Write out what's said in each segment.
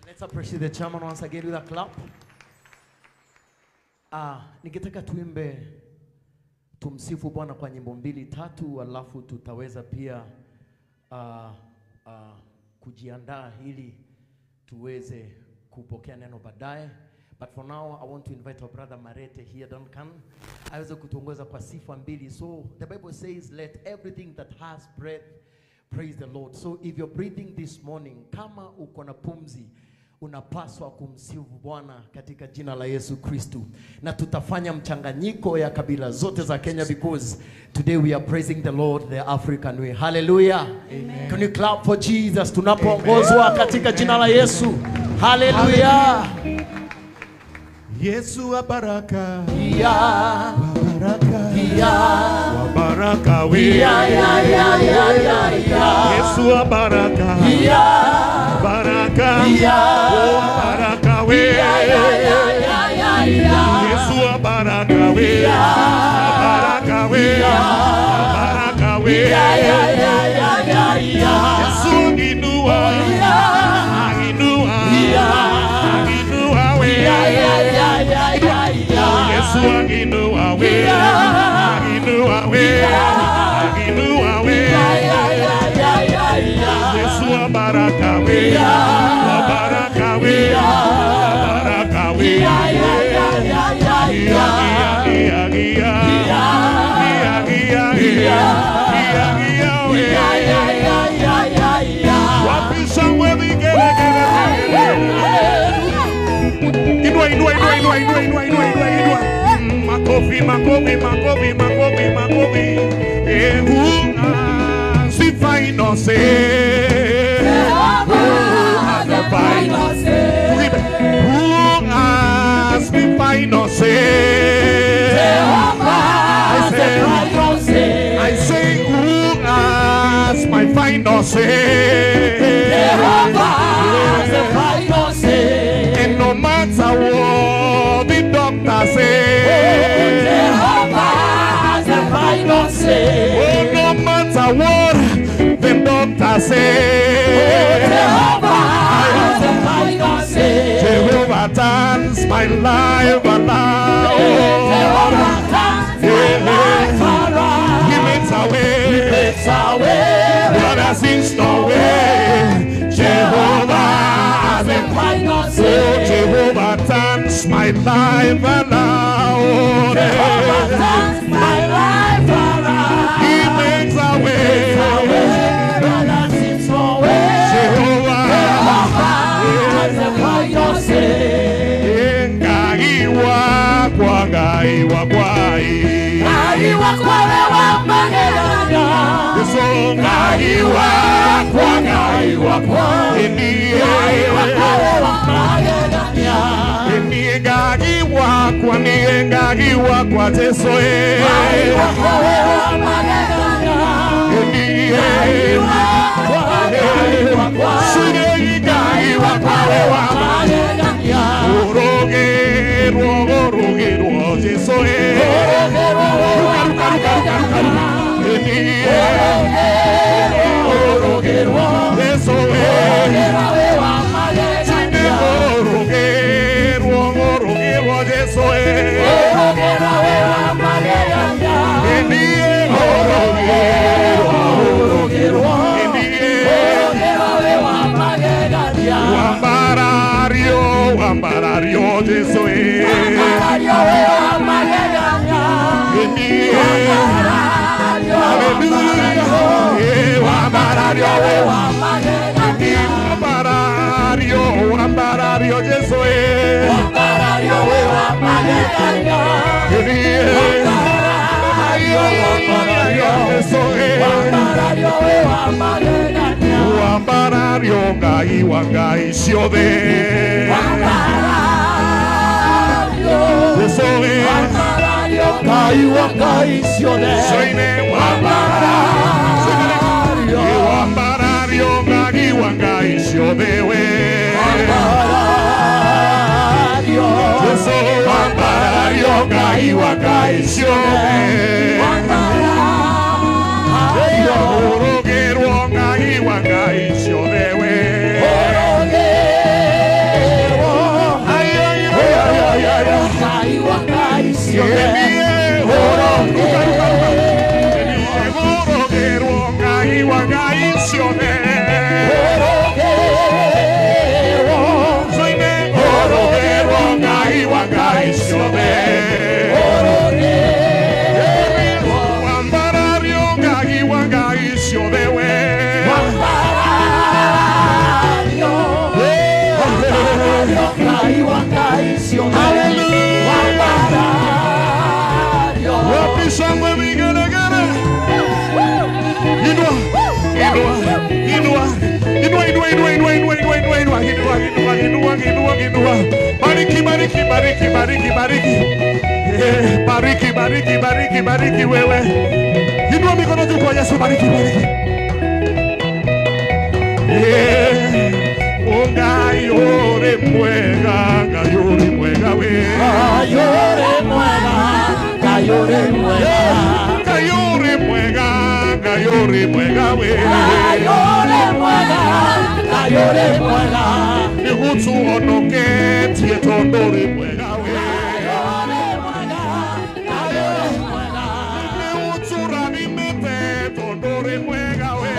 Let's appreciate the chairman once again with a clap. Ningetaka tuimbe tumsifu Bwana kwa nyimbo 2-3, alafu tutaweza pia kujiandaa ili tuweze kupokea neno baadaye. But for now, I want to invite our brother Marete here, Duncan. Aweze kutuongoza kwa sifa 2. So the Bible says, let everything that has breath praise the Lord. So if you're breathing this morning, kama uko na pumzi, unapaswa kumsifu Bwana katika jina la Yesu Kristo. Na tutafanya mchanganyiko ya kabila zote za Kenya, because today we are praising the Lord the African way. Hallelujah. Amen. Can you clap for Jesus? Tunapoongozwa katika jina la Yesu. Hallelujah. Yesu wa baraka, ya baraka, ya wa baraka we, ya Yesu wa baraka, ya baraka, ya baraka we, Yesu wa baraka we, baraka we, baraka we, Yesu inua, inua, inua we, Yesu inua we, inua we, inua we, Yesu wa baraka we, baraka we, baraka we, Makofi, makofi, makofi, makofi, makofi. Who has the final say? Who has the final say? Who has the final say? I say, who has my final say? Has the final say. And no matter what the doctor says, has the final say. Oh, no matter what the doctor says, has the final say. Jehovah turns my life around. He makes a way. But as seems no way. Jehovah has been oh, Jehovah turns my life around. Jehovah turns my life around. He makes a way. But as seems no way. Jehovah has been quite your sin. Ngai wakwa wa magegania. So ngai wakwa Ngai wakwa wa magegania. Ngai wakwa Jesu Ngai wakwa wa magegania. Ngai wakwa wa magegania. Orogerwo Jesu Wambarario Jesu Wambarario Jesu Wambarario Ngai wa Ngai ciothe Ngai wa Ngai ciothe Wambarario Ngai wa Ngai ciothe we Wambarario Ngai wa Ngai ciothe Orogerwo Ngai wa Ngai ciothe we Ngai wa Ngai ciothe Orogerwo Ngai wa Ngai ciothe Orogerwo Ngai wa Ngai ciothe Wambarario Ngai wa Ngai ciothe we Ngai wa Ngai ciothe Wapishangwe vigelegele Inua Bariki wewe Inua mikono juu kwa Yesu bariki Ngai ore mwega we Ngai ore mwega we Ngai ore mwega Ni hutu onoke tietondore mwega we Ni hutu ranimete tondore mwega we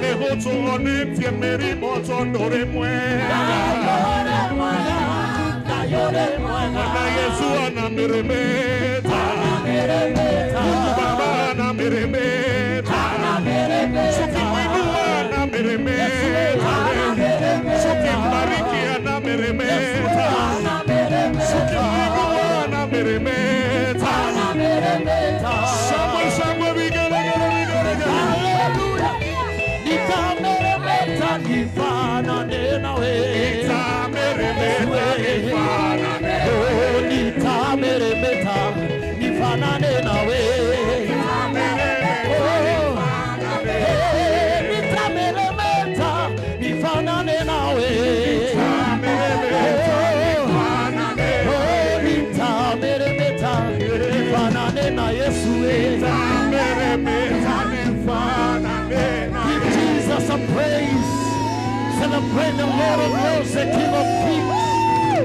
Ni hutu onetie merimo tondore mwega Na Yesu anameremeta Baba anameremeta Sukimwinua anameremeta Sukimbariki anameremeta Sukimwinua anameremeta Shangwe vigelegele Nitameremeta nifanane nawe Nitameremeta nifanane nawe Nitameremeta nifanane nawe Nitameremeta nifanane na Yesu Give Jesus a praise. celebrate the Lord of Lords, the King of Kings,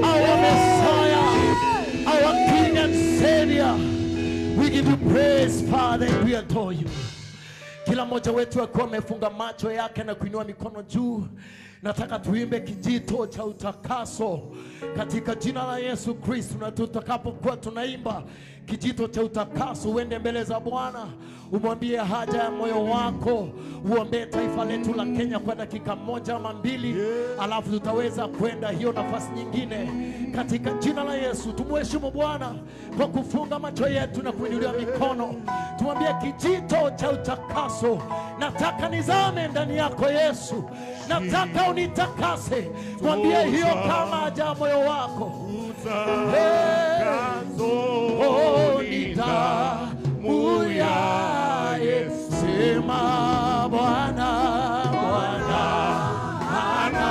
our Messiah, our King and Savior. We give you praise, Father, and we adore you. Kila mmoja wetu akiwa amefunga macho yake na kuinua mikono juu, nataka tuimbe kijito cha utakaso katika jina la Yesu Kristo. Na tutakapokuwa tunaimba kijito cha utakaso, uende mbele za Bwana, umwambie haja ya moyo wako, uombe taifa letu la Kenya kwa dakika moja ama mbili, alafu tutaweza kwenda hiyo nafasi nyingine katika jina la Yesu. Tumheshimu Bwana kwa kufunga macho yetu na kuinulia mikono. Tumwambie kijito cha utakaso, nataka nizame ndani yako Yesu, nataka unitakase. Mwambie hiyo kama haja ya moyo wako. Sema Bwana, Bwana ana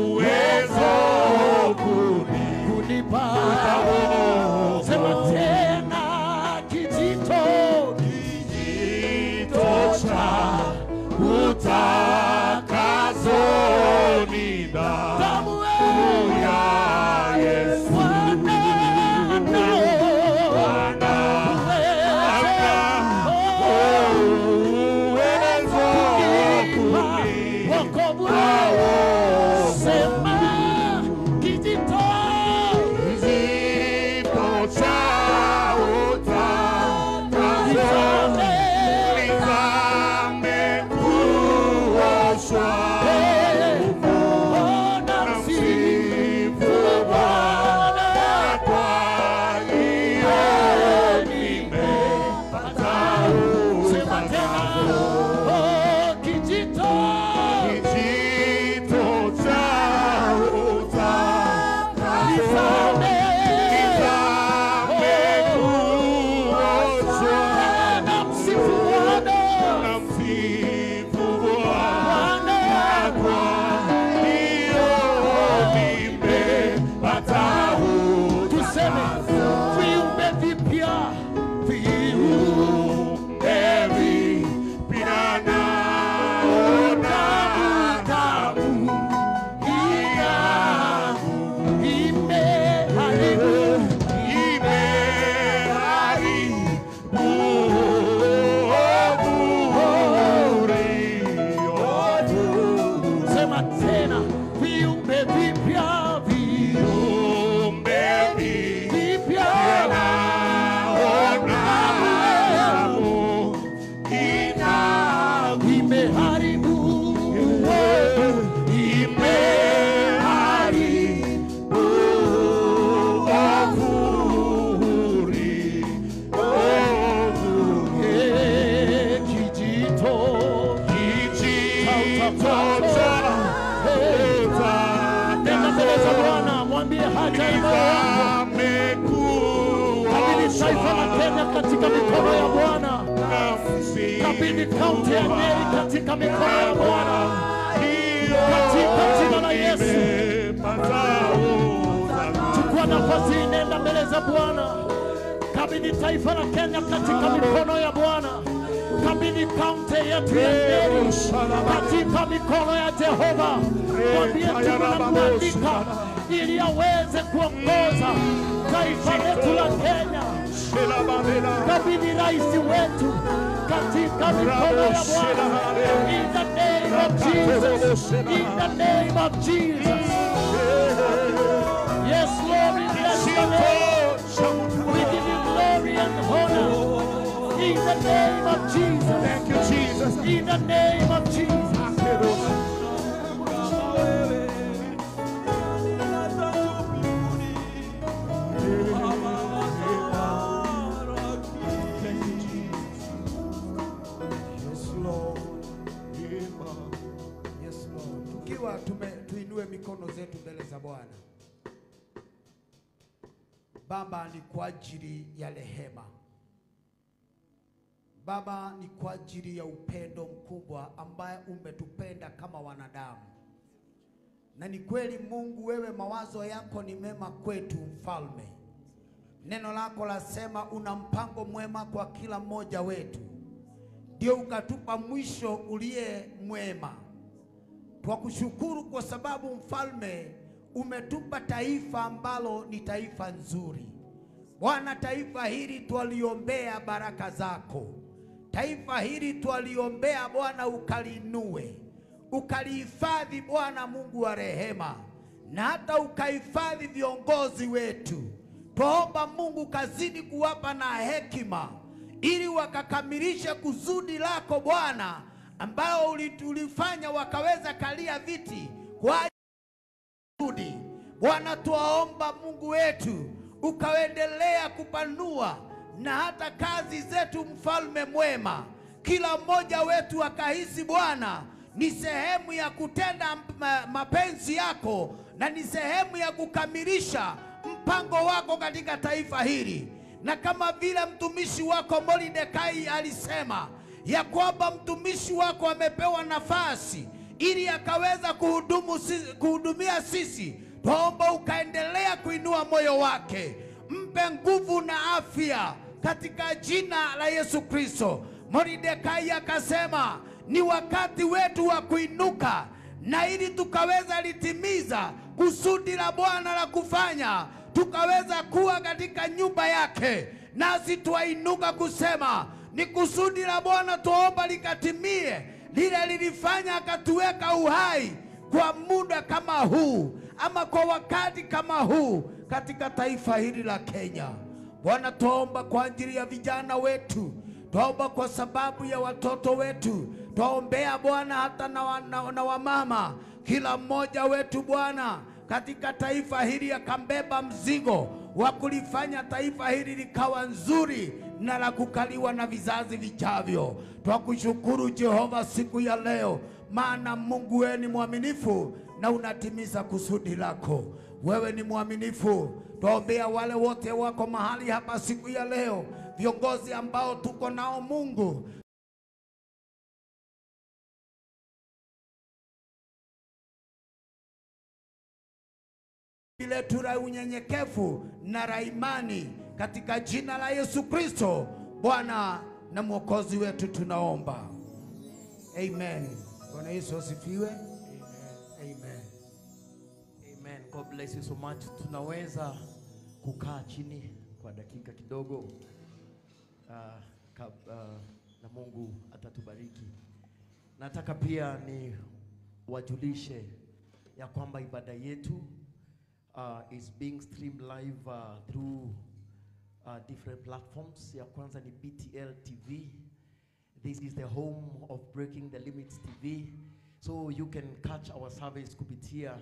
uwezo kunipa. Sema tena kijito cha utakaso ni damu ya Yesu. Katika mikono ya Bwana, kabidhi kaunti ya Nyeri katika mikono ya Bwana, katika jina la Yesu. Chukua nafasi, nenda mbele za Bwana, kabidhi taifa la Kenya katika mikono ya Bwana, kabidhi kaunti yetu ya Nyeri katika mikono ya Jehova. Mwambie tunamwandika ili aweze kuongoza taifa letu la Kenya. Kabidhi rais wetu katika mikono ya Bwana. In the name of Jesus. In the name of Jesus. Yes, Lord, we bless your name. We give you glory and honor. In the name of Jesus. Thank you, Jesus. In the name of Jesus. Tuinue mikono zetu mbele za Bwana. Baba, ni kwa ajili ya rehema. Baba, ni kwa ajili ya upendo mkubwa ambaye umetupenda kama wanadamu. Na ni kweli Mungu, wewe mawazo yako ni mema kwetu, Mfalme. Neno lako lasema una mpango mwema kwa kila mmoja wetu. Ndio ukatupa mwisho uliye mwema. Twakushukuru kwa sababu mfalme umetupa taifa ambalo ni taifa nzuri. Bwana, taifa hili twaliombea baraka zako. Taifa hili twaliombea Bwana ukalinue. Ukalihifadhi Bwana Mungu wa rehema. Na hata ukahifadhi viongozi wetu. Twaomba Mungu kazidi kuwapa na hekima ili wakakamilishe kusudi lako Bwana, ambao ulifanya wakaweza kalia viti kwa ajili. Bwana, twaomba Mungu wetu ukaendelea kupanua na hata kazi zetu mfalme mwema. Kila mmoja wetu akahisi Bwana ni sehemu ya kutenda mapenzi yako na ni sehemu ya kukamilisha mpango wako katika taifa hili. Na kama vile mtumishi wako Mordekai alisema ya kwamba mtumishi wako amepewa nafasi ili akaweza kuhudumia sisi, tuomba ukaendelea kuinua moyo wake, mpe nguvu na afya katika jina la Yesu Kristo. Mordekai akasema ni wakati wetu wa kuinuka, na ili tukaweza litimiza kusudi la Bwana la kufanya tukaweza kuwa katika nyumba yake, nasi tuainuka kusema ni kusudi la Bwana, tuomba likatimie lile lilifanya akatuweka uhai kwa muda kama huu ama kwa wakati kama huu katika taifa hili la Kenya. Bwana, tuomba kwa ajili ya vijana wetu, tuomba kwa sababu ya watoto wetu, tuombea Bwana hata na wamama, kila mmoja wetu Bwana katika taifa hili akambeba mzigo wa kulifanya taifa hili likawa nzuri na la kukaliwa na vizazi vijavyo. Twakushukuru Jehova siku ya leo, maana Mungu wewe ni mwaminifu na unatimiza kusudi lako. Wewe ni mwaminifu. Tuombea wale wote wako mahali hapa siku ya leo, viongozi ambao tuko nao Mungu, ile tura unyenyekevu na raimani katika jina la Yesu Kristo, Bwana na Mwokozi wetu tunaomba. Amen. Bwana Yesu asifiwe. Amen. Amen. God bless you so much. Tunaweza kukaa chini kwa dakika kidogo, na Mungu atatubariki. Nataka pia ni wajulishe ya kwamba ibada yetu is being streamed live through different platforms. Ya kwanza ni BTL TV. This is the home of Breaking the Limits TV. So you can catch our service kupitia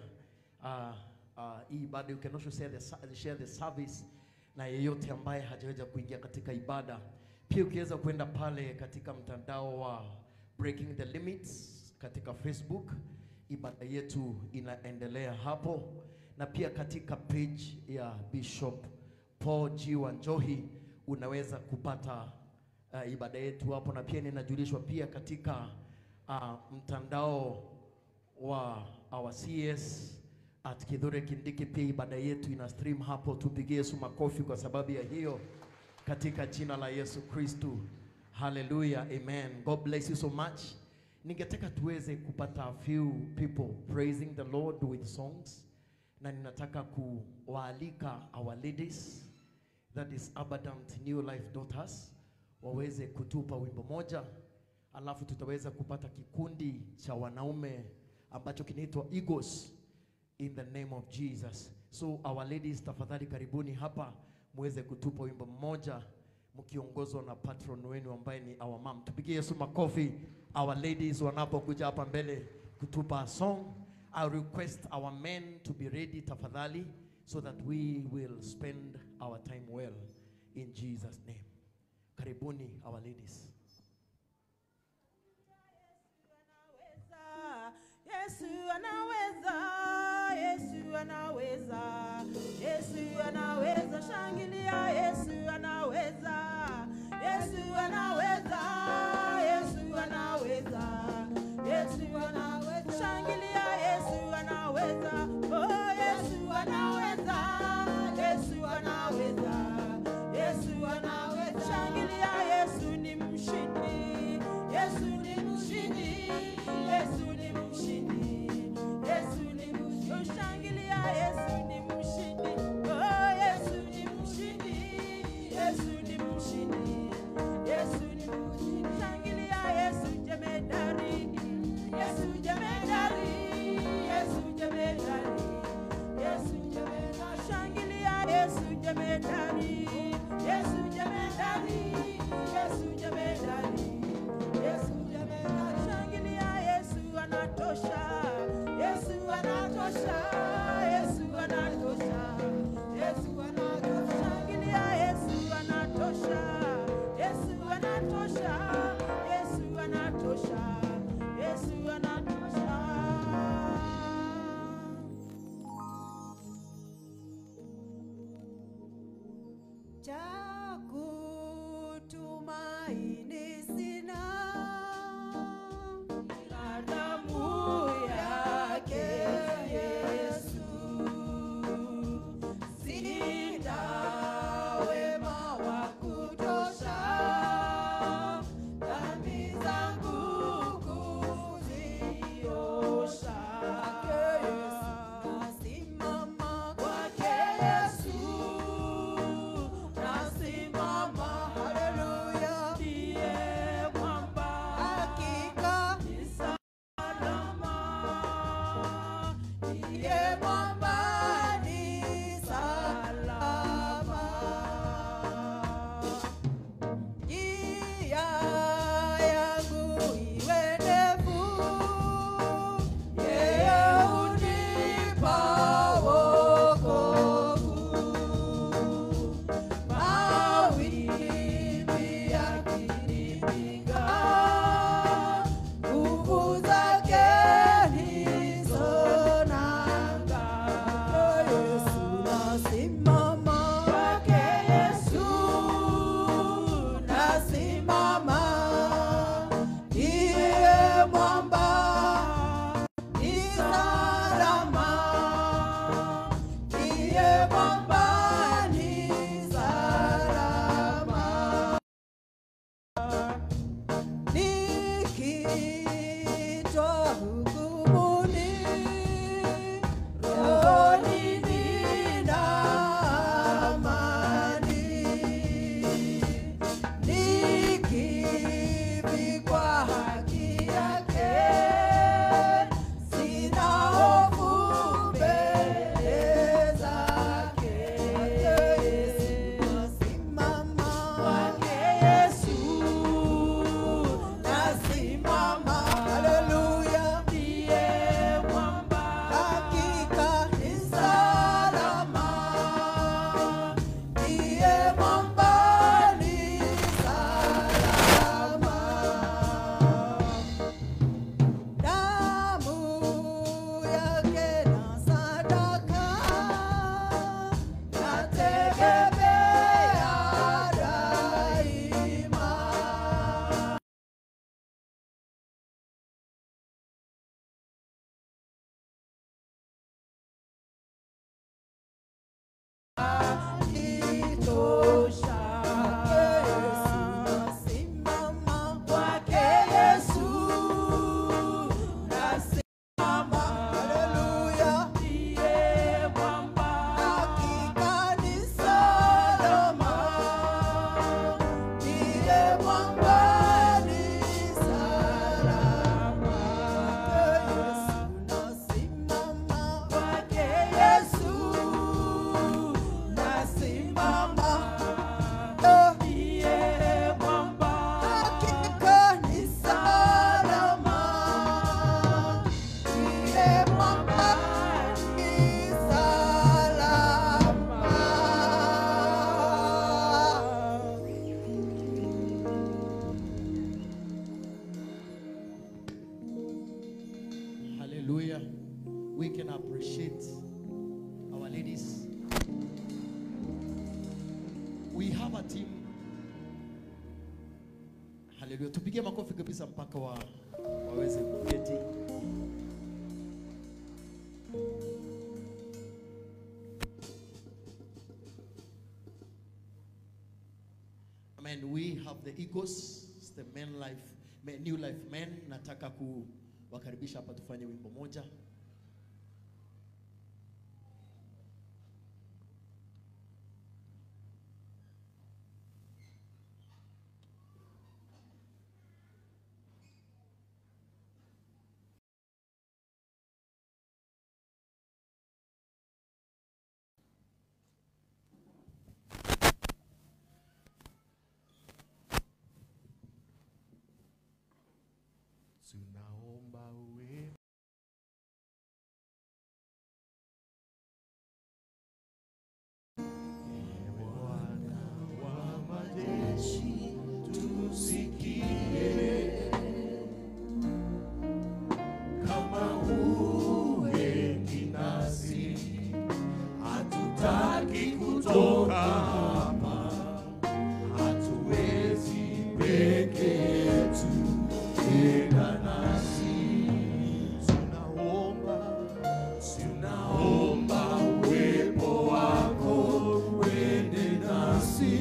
ibada. You can also share the service na yeyote ambaye hajaweza kuingia katika ibada. Pia ukiweza kwenda pale katika mtandao wa Breaking the Limits katika Facebook, ibada yetu inaendelea hapo. Na pia katika page ya Bishop Paul G. Wanjohi unaweza kupata ibada yetu hapo. Na pia ninajulishwa pia katika mtandao wa our CS at Kindiki, pia ibada yetu ina stream hapo. Tupigie Yesu makofi kwa sababu ya hiyo katika jina la Yesu Kristo. Hallelujah. Amen. God bless you so much. Ningetaka tuweze kupata a few people praising the Lord with songs. Na ninataka kuwaalika our ladies, that is Abundant New Life Daughters, waweze kutupa wimbo moja, alafu tutaweza kupata kikundi cha wanaume ambacho kinaitwa Eagles in the name of Jesus. So our ladies, tafadhali karibuni hapa muweze kutupa wimbo mmoja mkiongozwa na patron wenu ambaye ni our mom. Tupigie Yesu makofi our ladies wanapokuja hapa mbele kutupa a song. I request our men to be ready tafadhali, so that we will spend our time well in Jesus' name. Karibuni our ladies. Yesu anaweza, Yesu anaweza, Yesu anaweza, shangilia, Yesu anaweza, Yesu anaweza, Yesu anaweza, Yesu anaweza, shangilia, Yesu anaweza, oh Yesu anaweza, Yesu anaweza, Yesu anaweza, shangilia, Yesu ni mshindi. Hallelujah. We can appreciate our ladies. We have a team. Hallelujah. Tupige makofi kabisa mpaka waweze kuketi. Amen. We have the Eagles, the New Life Men. Nataka kuwakaribisha hapa tufanye wimbo moja. Tunaomba uwe Bwana wa majeshi, tusikie kama uwe nasi, hatutaki kutoka hapa, hatuwezi peke yetu. Tunaomba uwepo wako uende nasi,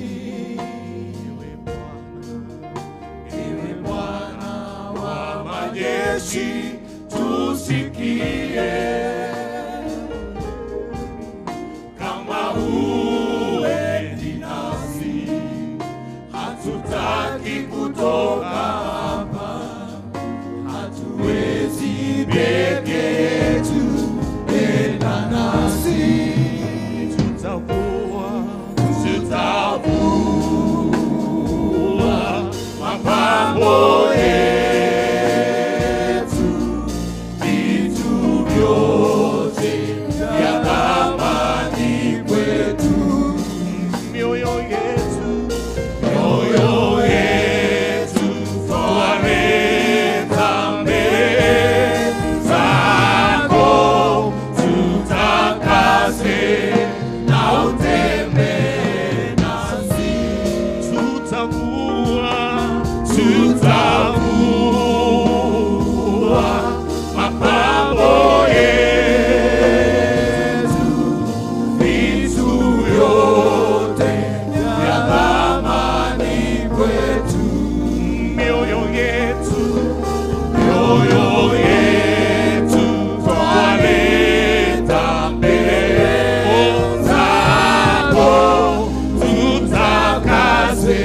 ewe Bwana wa majeshi, tusikie kama uendi nasi, hatutaki kutoka hapa, hatuwezi peke yetu, enda nasi. Tutavua mapambo yetu, vitu vyote vya thamani kwetu, mioyo yetu twaleta mbele zako, tutakase na utembee nasi. Tutavua mapambo yetu, vitu vyote vya thamani kwetu, mioyo yetu twaleta mbele zako, tutakase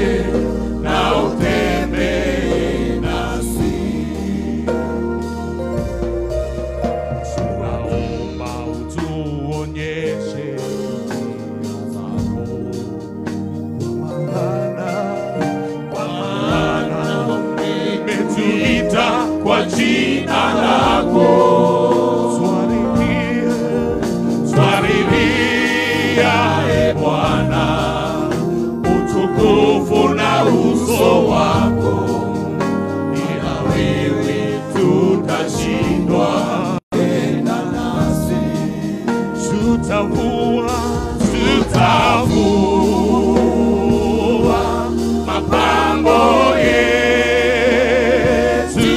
na utembee nasi. Tunaomba utuonyeshe njia zako, kwa maana umetuita kwa jina lako. Twaridhia, e Bwana, utukufu na uso wako, ila wewe tutashindwa, enda nasi. Tutavua mapambo yetu,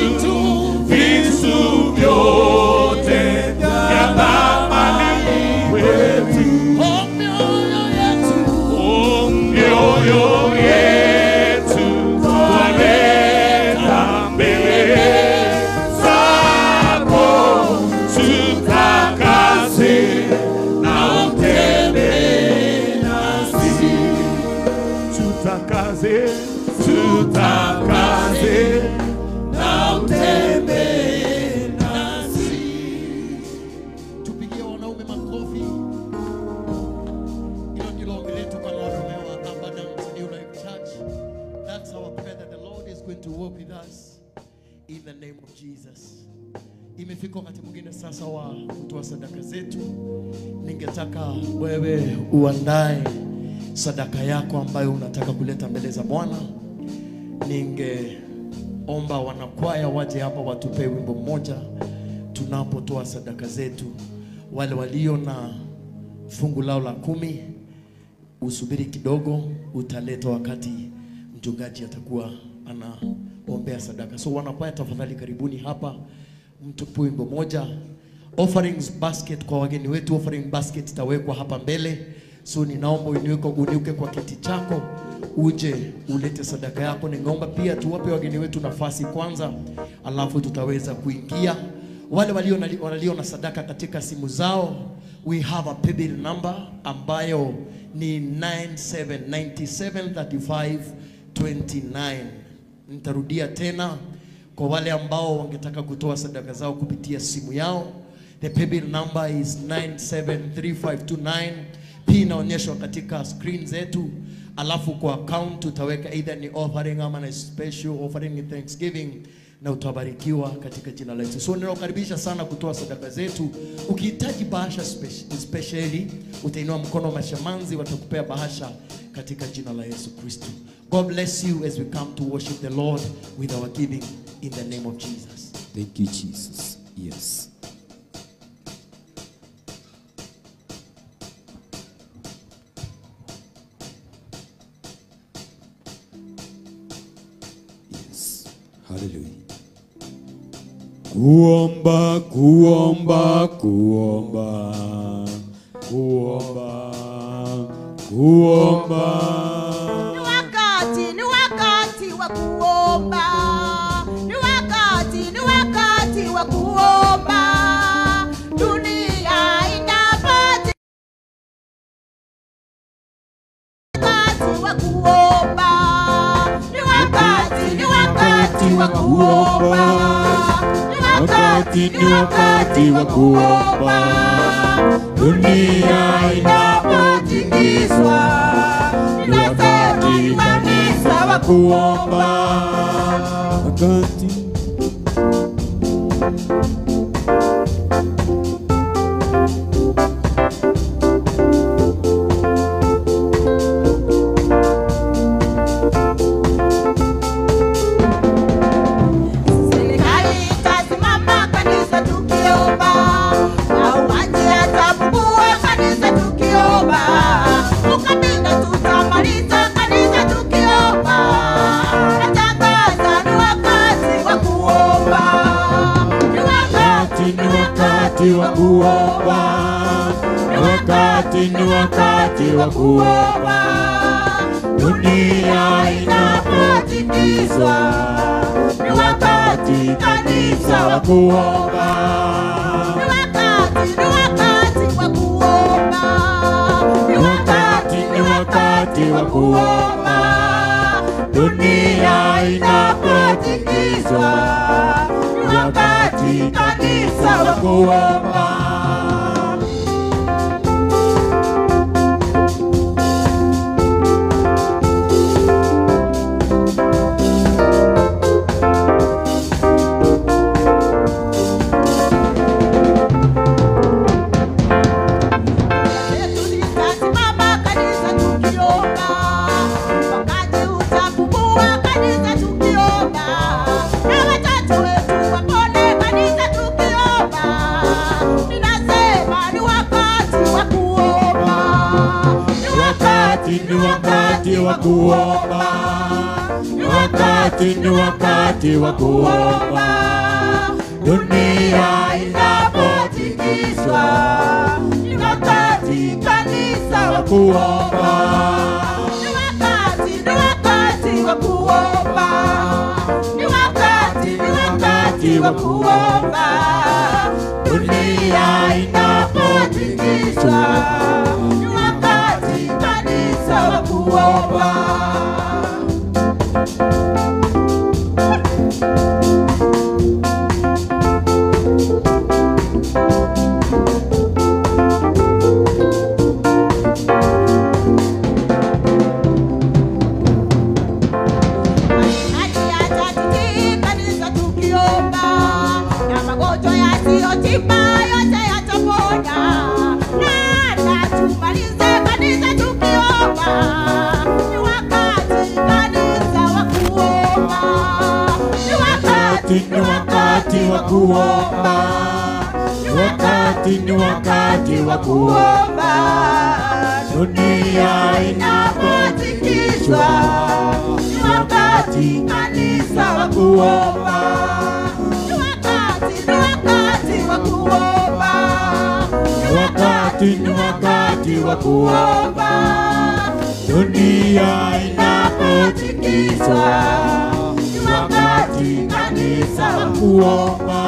vitu vyote vya thamani kwetu, mioyo yetu twaleta mbele zako, tutakase na utembee nasi. Tutakase na utembee nasi. Tupigie wanaume makofi. Hilo ndilo ombi letu kwa wanaume wa Abundant New Life Church. That's our prayer, that the Lord is going to work with us in the name of Jesus. Imefika wakati mwingine sasa wa kutoa sadaka zetu. Ningetaka wewe uandae sadaka yako ambayo unataka kuleta mbele za Bwana. Ningeomba wanakwaya waje hapa watupe wimbo mmoja tunapotoa sadaka zetu. Wale walio na fungu lao la 10, usubiri kidogo, utaleta wakati mchungaji atakuwa anaombea sadaka. So wanakwaya, tafadhali karibuni hapa, mtupe wimbo moja. Offerings basket kwa wageni wetu, offering basket itawekwa hapa mbele. So ninaomba uniuke kwa kiti chako, uje ulete sadaka yako. Ningeomba pia tuwape wageni wetu nafasi kwanza, alafu tutaweza kuingia. Wale walio na sadaka katika simu zao, we have a paybill number ambayo ni 97973529. Nitarudia tena kwa wale ambao wangetaka kutoa sadaka zao kupitia simu yao. The paybill number is 973529. Pia inaonyeshwa katika screen zetu. Alafu kwa account utaweka either ni offering ama na special offering in Thanksgiving, na utabarikiwa katika jina la Yesu. So ninakukaribisha sana kutoa sadaka zetu. Ukihitaji bahasha specially, utainua mkono mashamanzi, watakupea bahasha katika jina la Yesu Kristo. God bless you as we come to worship the Lord with our giving in the name of Jesus. Thank you, Jesus. Yes. Yes. Hallelujah. Kuomba, kuomba, kuomba, kuomba, kuomba. Ni wakati wa kuomba. Ni wakati wa kuomba. Dunia inapata wakati wa kuomba. Ni wakati wa kuomba. Ni wakati wa kuomba. Dunia inapotingizwa, ni kanisa wa kuomba. Wakati ni wakati wa kuomba. Dunia inapotingizwa, ni wakati kanisa wa kuomba. Ni wakati wa kuomba. Ni wakati wa kuomba. Dunia inapotingizwa, ni wakati kanisa wa kuomba. Ni wakati wa kuomba. Ni wakati wa kuomba. Dunia inapotingizwa, ni wakati kanisa wa kuomba. Ni wakati wa kuomba. Ni wakati wa kuomba. Dunia inapotingizwa, ni wakati kanisa wa kuomba. Ni wakati wa kuomba. Ni wakati wa kuomba, dunia inapotikiswa. Ni wakati kanisa wa kuomba, ni wakati wa kuomba, ni wakati wa kuomba, dunia inapotikiswa. Ni wakati kanisa wa kuomba.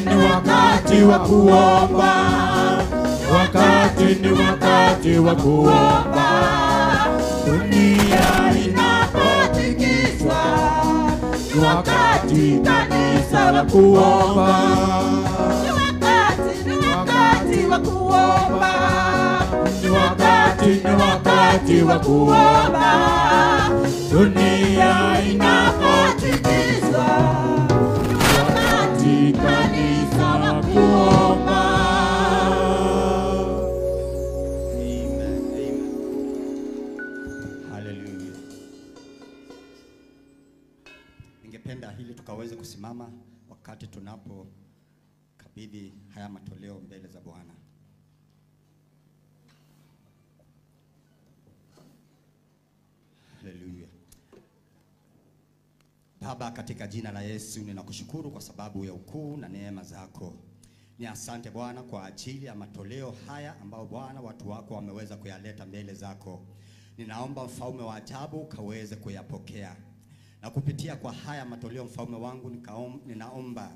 Ni wakati wa kuomba, ni wakati wa kuomba, dunia inapotikiswa. Ni wakati kanisa wa kuomba, ni wakati wa kuomba, ni wakati wa kuomba, dunia inapotikiswa. Kanisa wa kuomba. Amen. Amen. Hallelujah. Ningependa hili tukaweze kusimama wakati tunapo kabidhi haya matoleo mbele za Bwana. Hallelujah. Baba, katika jina la Yesu ninakushukuru kwa sababu ya ukuu na neema zako. Ni asante Bwana kwa ajili ya matoleo haya ambao Bwana watu wako wameweza kuyaleta mbele zako. Ninaomba mfalme wa ajabu kaweze kuyapokea. Na kupitia kwa haya matoleo mfalme wangu ninaomba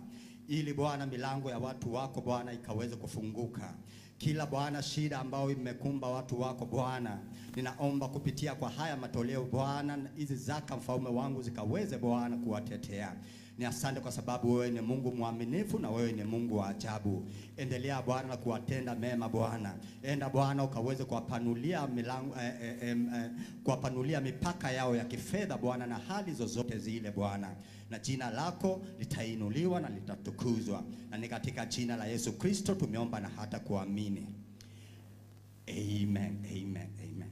ili Bwana milango ya watu wako Bwana ikaweze kufunguka. Kila Bwana shida ambayo imekumba watu wako Bwana, ninaomba kupitia kwa haya matoleo Bwana, hizi zaka mfalme wangu zikaweze Bwana kuwatetea. Ni asante kwa sababu wewe ni Mungu mwaminifu na wewe ni Mungu wa ajabu. Endelea Bwana na kuwatenda mema Bwana. Enda Bwana ukaweze kuwapanulia milango kuwapanulia mipaka yao ya kifedha Bwana na hali zozote zile Bwana. Na jina lako litainuliwa na litatukuzwa. Na ni katika jina la Yesu Kristo tumeomba na hata kuamini. Amen. Amen. Amen.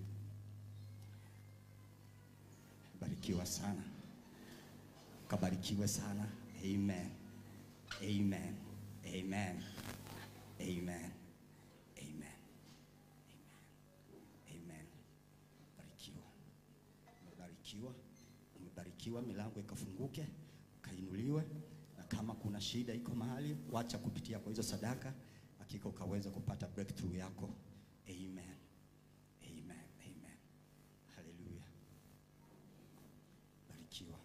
Barikiwa sana. Kabarikiwe sana. Amen. Amen. Amen. Amen. Amen. Amen. Barikiwa. Umebarikiwa. Umebarikiwa, milango ikafunguke, kainuliwe, na kama kuna shida iko mahali, wacha kupitia kwa hizo sadaka, hakika ukaweza kupata breakthrough yako. Amen. Amen. Amen. Hallelujah. Barikiwa.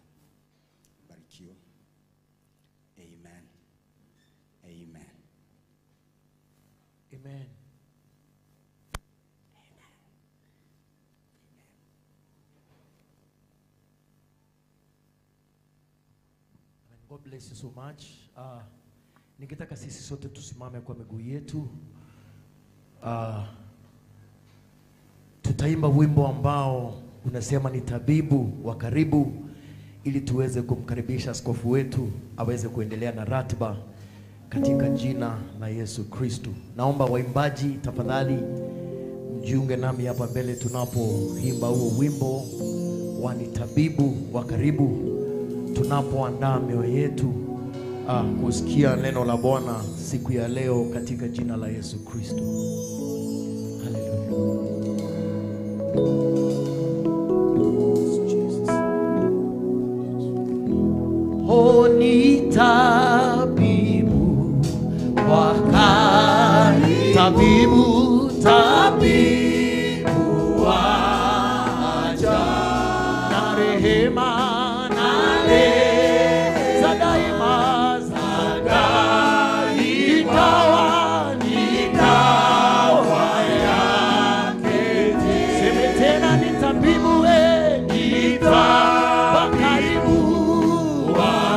Barikiwa. Amen. Amen. Amen. God bless you so much. Ningetaka sisi sote tusimame kwa miguu yetu. Tutaimba wimbo ambao unasema ni tabibu wa karibu, ili tuweze kumkaribisha askofu wetu aweze kuendelea na ratiba katika jina la Yesu Kristo. Naomba waimbaji tafadhali mjiunge nami hapa mbele tunapoimba huo wimbo wa ni tabibu wa karibu, tunapoandaa mioyo yetu kusikia neno la Bwana siku ya leo katika jina la Yesu Kristo. Hallelujah. Ni tabibu wa karibu, tabibu wa ajabu, na rehema za daima ikawa yake. Sema tena, ni tabibu wa karibu wa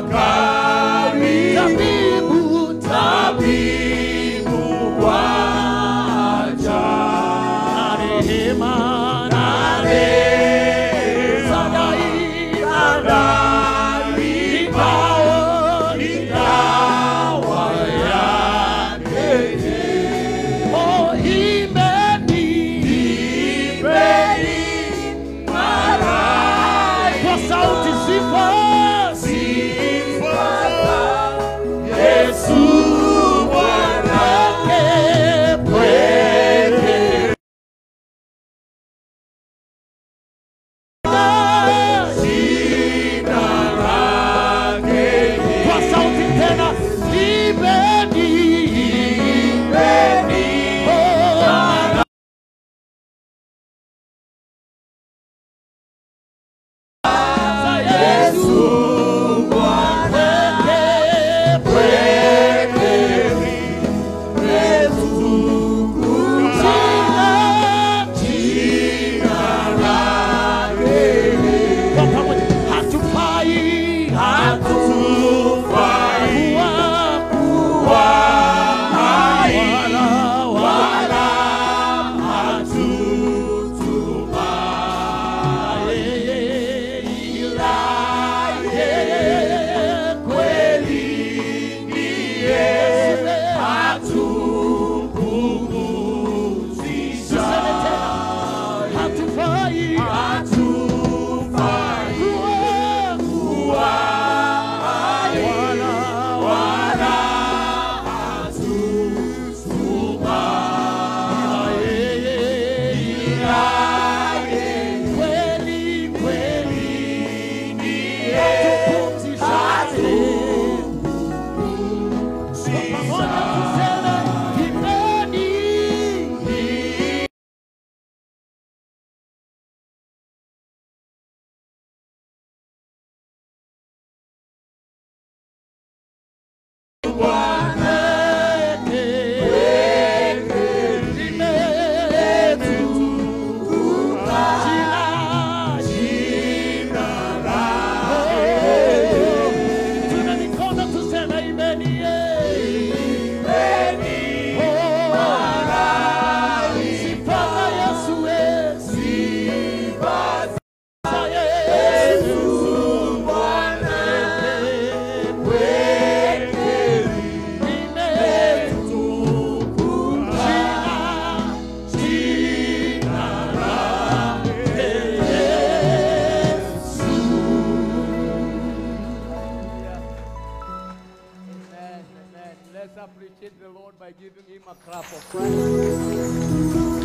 appreciate the Lord by giving him a clap of praise.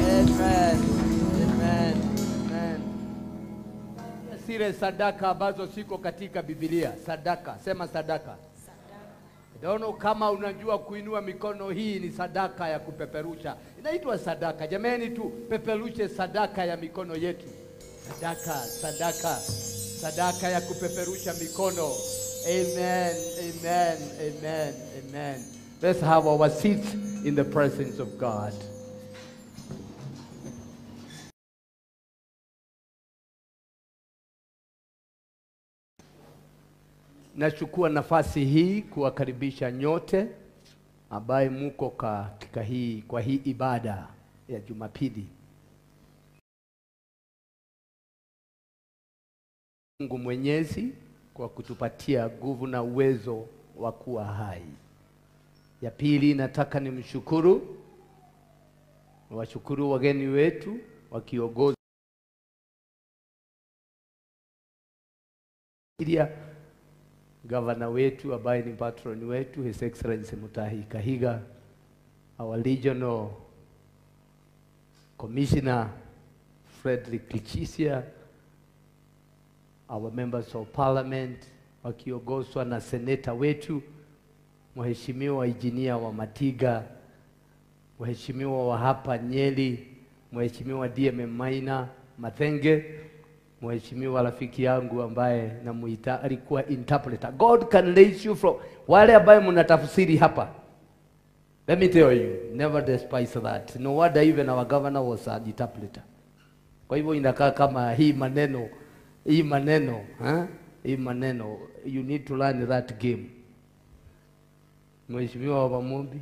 Amen. Amen. Amen. Zile sadaka ambazo siko katika Biblia. Sadaka. Sema sadaka. Don't know kama unajua kuinua mikono, hii ni sadaka ya kupeperusha. Inaitwa sadaka. Jamani tu peperushe sadaka ya mikono yetu. Sadaka, sadaka. Sadaka ya kupeperusha mikono. Amen. Amen. Amen. Amen. Let's have our seats in the presence of God. Nachukua nafasi hii kuwakaribisha nyote ambaye muko katika kwa hii ibada ya Jumapili. Mungu Mwenyezi kwa kutupatia nguvu na uwezo wa kuwa hai. Ya pili, nataka nimshukuru, washukuru wageni wetu wakiongoza Governor wetu ambaye ni patron wetu, His Excellency Mutahi Kahiga, our regional commissioner Frederick Kichisia, our members of parliament wakiongozwa na senator wetu Mheshimiwa Engineer wa Matiga, Mheshimiwa wa hapa Nyeri, Mheshimiwa DM Maina Mathenge, Mheshimiwa rafiki yangu ambaye namuita alikuwa interpreter. God can raise you from wale ambaye mnatafsiri hapa. Let me tell you, never despise that. No wonder even our governor was an interpreter. Kwa hivyo inakaa kama hii maneno, you need to learn that game. Mheshimiwa wa Mumbi,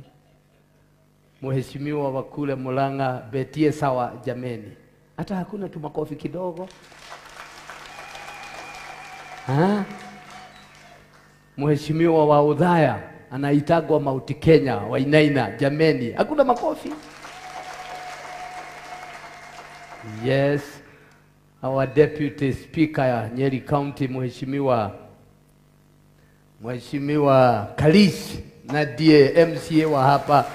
Mheshimiwa wa kule Mulanga, betie sawa jameni. Hata hakuna tu makofi kidogo. Mheshimiwa wa Udhaya anaitagwa Mount Kenya wa Inaina, jameni, hakuna makofi. Yes, our deputy speaker Nyeri County Mheshimiwa Kalish na die MCA wa hapa,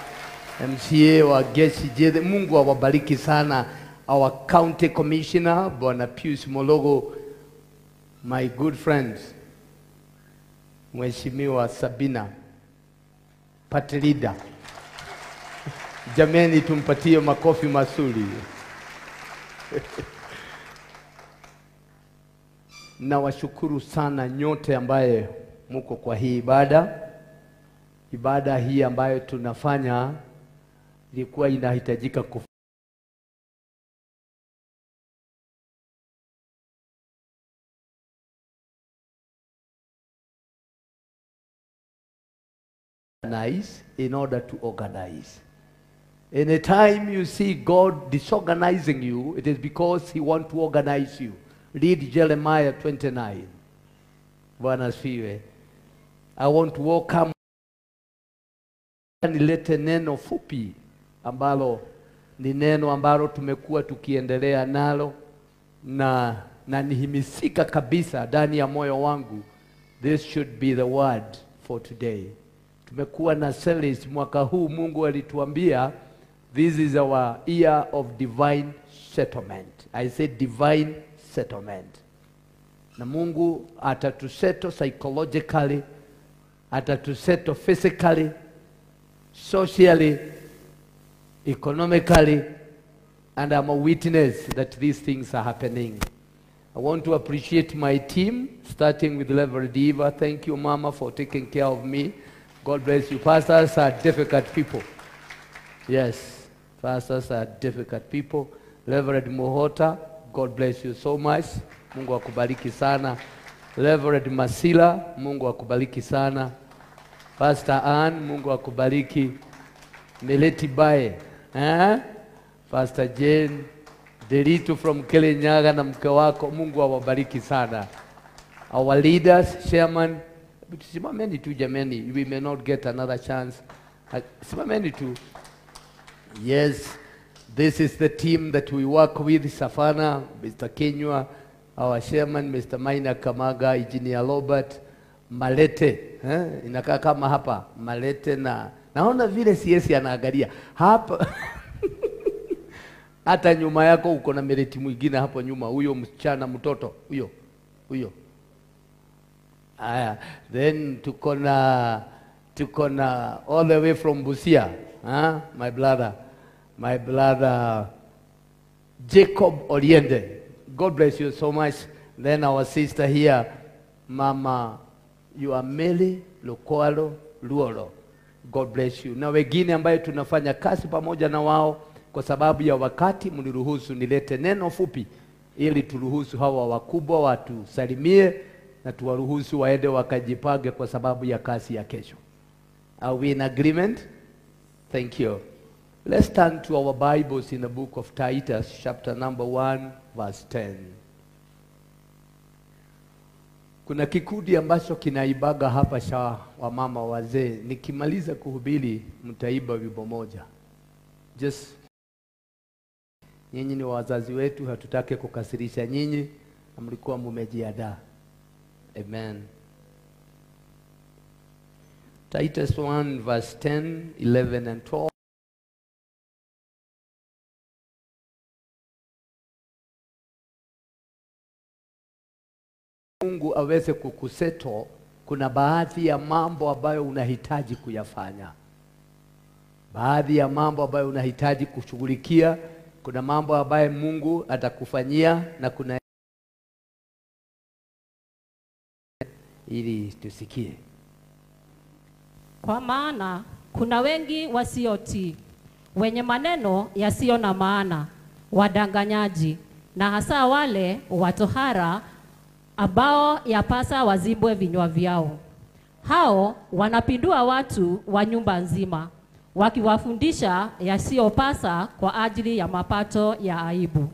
MCA wa Gesi Jede, Mungu awabariki sana. Our county commissioner Bwana Pius Mologo, my good friends, Mheshimiwa Sabina, party leader. Jameni, tumpatie makofi mazuri. Na washukuru sana nyote ambaye muko kwa hii ibada hii ambayo tunafanya ilikuwa inahitajika Organize in order to organize. Anytime you see God disorganizing you, it is because he wants to organize you. Read Jeremiah 29. Bwana asifiwe. I want to welcome nilete neno fupi ambalo ni neno ambalo tumekuwa tukiendelea nalo na nihimisika kabisa ndani ya moyo wangu. This should be the word for today. Tumekuwa na series mwaka huu. Mungu alituambia this is our year of divine settlement. I said divine settlement. Na Mungu atatusettle psychologically, atatusettle physically, socially, economically, and I'm a witness that these things are happening. I want to appreciate my team, starting with Reverend Eva. Thank you, Mama, for taking care of me. God bless you. Pastors are difficult people. Yes, pastors are difficult people. Reverend Mohota, God bless you so much. Mungu akubariki sana. Reverend Masila, Mungu akubariki sana. Pastor Ann, Mungu akubariki. Meleti Bae, Pastor Jane, Derito from Kirinyaga na mke wako, Mungu awabariki sana. Our leaders, chairman, simameni tu jameni, we may not get another chance. Simameni tu. Yes, this is the team that we work with, Safana, Mr. Kenywa, our chairman, Mr. Maina Kamaga, Engineer Robert, Malete, inakaa kama hapa, Malete na naona vile CS anaangalia hapa. Hata nyuma yako uko na Meleti mwingine hapo nyuma, huyo msichana mtoto, huyo. Aya, then tuko na all the way from Busia, my brother Jacob Oriende. God bless you so much. Then our sister here, Mama Yuameli Lukwalo Luoro. God bless you. Na wengine ambaye tunafanya kazi pamoja na wao, kwa sababu ya wakati mniruhusu nilete neno fupi ili turuhusu hawa wakubwa watusalimie na tuwaruhusu waende wakajipage kwa sababu ya kazi ya kesho. Are we in agreement? Thank you. Let's turn to our Bibles in the book of Titus, chapter number 1, verse 10. Kuna kikundi ambacho kinaibaga hapa cha wamama wazee. Nikimaliza kuhubiri mtaiba wimbo moja. Just nyinyi ni wazazi wetu, hatutaki kukasirisha nyinyi, mlikuwa mmejiandaa. Amen. Titus 1 verse 10, 11 and 12. Mungu aweze kukuseto, kuna baadhi ya mambo ambayo unahitaji kuyafanya. Baadhi ya mambo ambayo unahitaji kushughulikia, kuna mambo ambayo Mungu atakufanyia na kuna ili tusikie. Kwa maana kuna wengi wasiotii, wenye maneno yasiyo na maana, wadanganyaji, na hasa wale watohara ambao yapasa wazibwe vinywa vyao. Hao wanapindua watu wa nyumba nzima, wakiwafundisha yasiyopasa kwa ajili ya mapato ya aibu.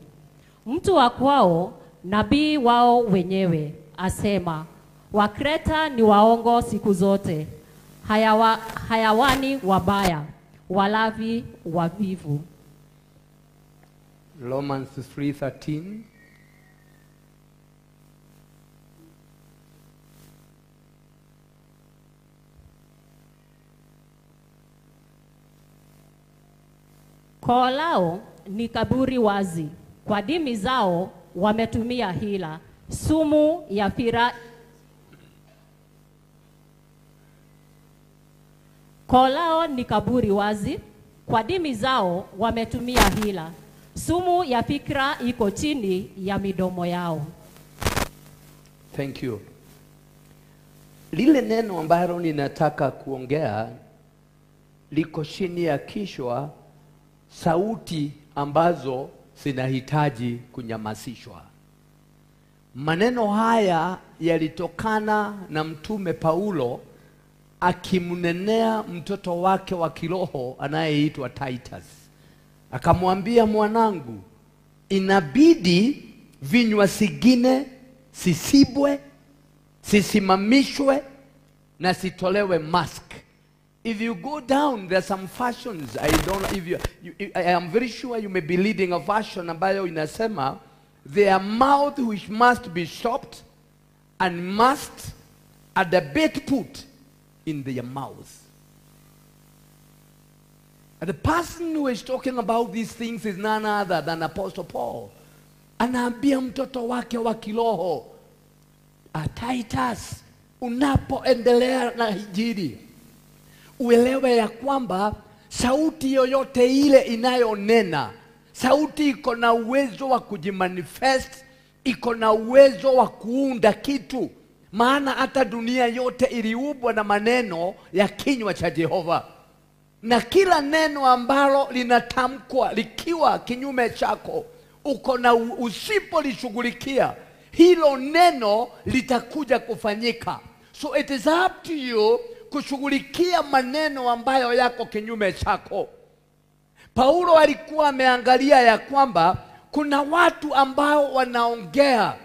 Mtu wa kwao, nabii wao wenyewe, asema, Wakreta ni waongo siku zote, hayawani wabaya, walavi wavivu. Romans 3:13. Koo lao ni kaburi wazi, kwa dimi zao wametumia hila, sumu ya fira. Koo lao ni kaburi wazi, kwa dimi zao wametumia hila, sumu ya fikra iko chini ya midomo yao. Thank you. Lile neno ambalo ninataka kuongea liko chini ya kichwa sauti ambazo zinahitaji kunyamasishwa. Maneno haya yalitokana na mtume Paulo akimnenea mtoto wake wa kiroho anayeitwa Titus. Akamwambia, mwanangu, inabidi vinywa sigine sisibwe, sisimamishwe na sitolewe mask. If you go down, there are some fashions. I am very sure you may be leading a fashion ambayo inasema their mouth which must be stopped and must at the bait put in their mouth. And the person who is talking about these things is none other than Apostle Paul. Anaambia mtoto wake wa kiroho, Titus, unapoendelea na Injili, uelewe ya kwamba sauti yoyote ile inayonena, sauti iko na uwezo wa kujimanifest, iko na uwezo wa kuunda kitu. Maana hata dunia yote iliumbwa na maneno ya kinywa cha Jehova. Na kila neno ambalo linatamkwa likiwa kinyume chako, uko na usipolishughulikia, hilo neno litakuja kufanyika. So it is up to you kushughulikia maneno ambayo yako kinyume chako. Paulo alikuwa ameangalia ya kwamba kuna watu ambao wanaongea.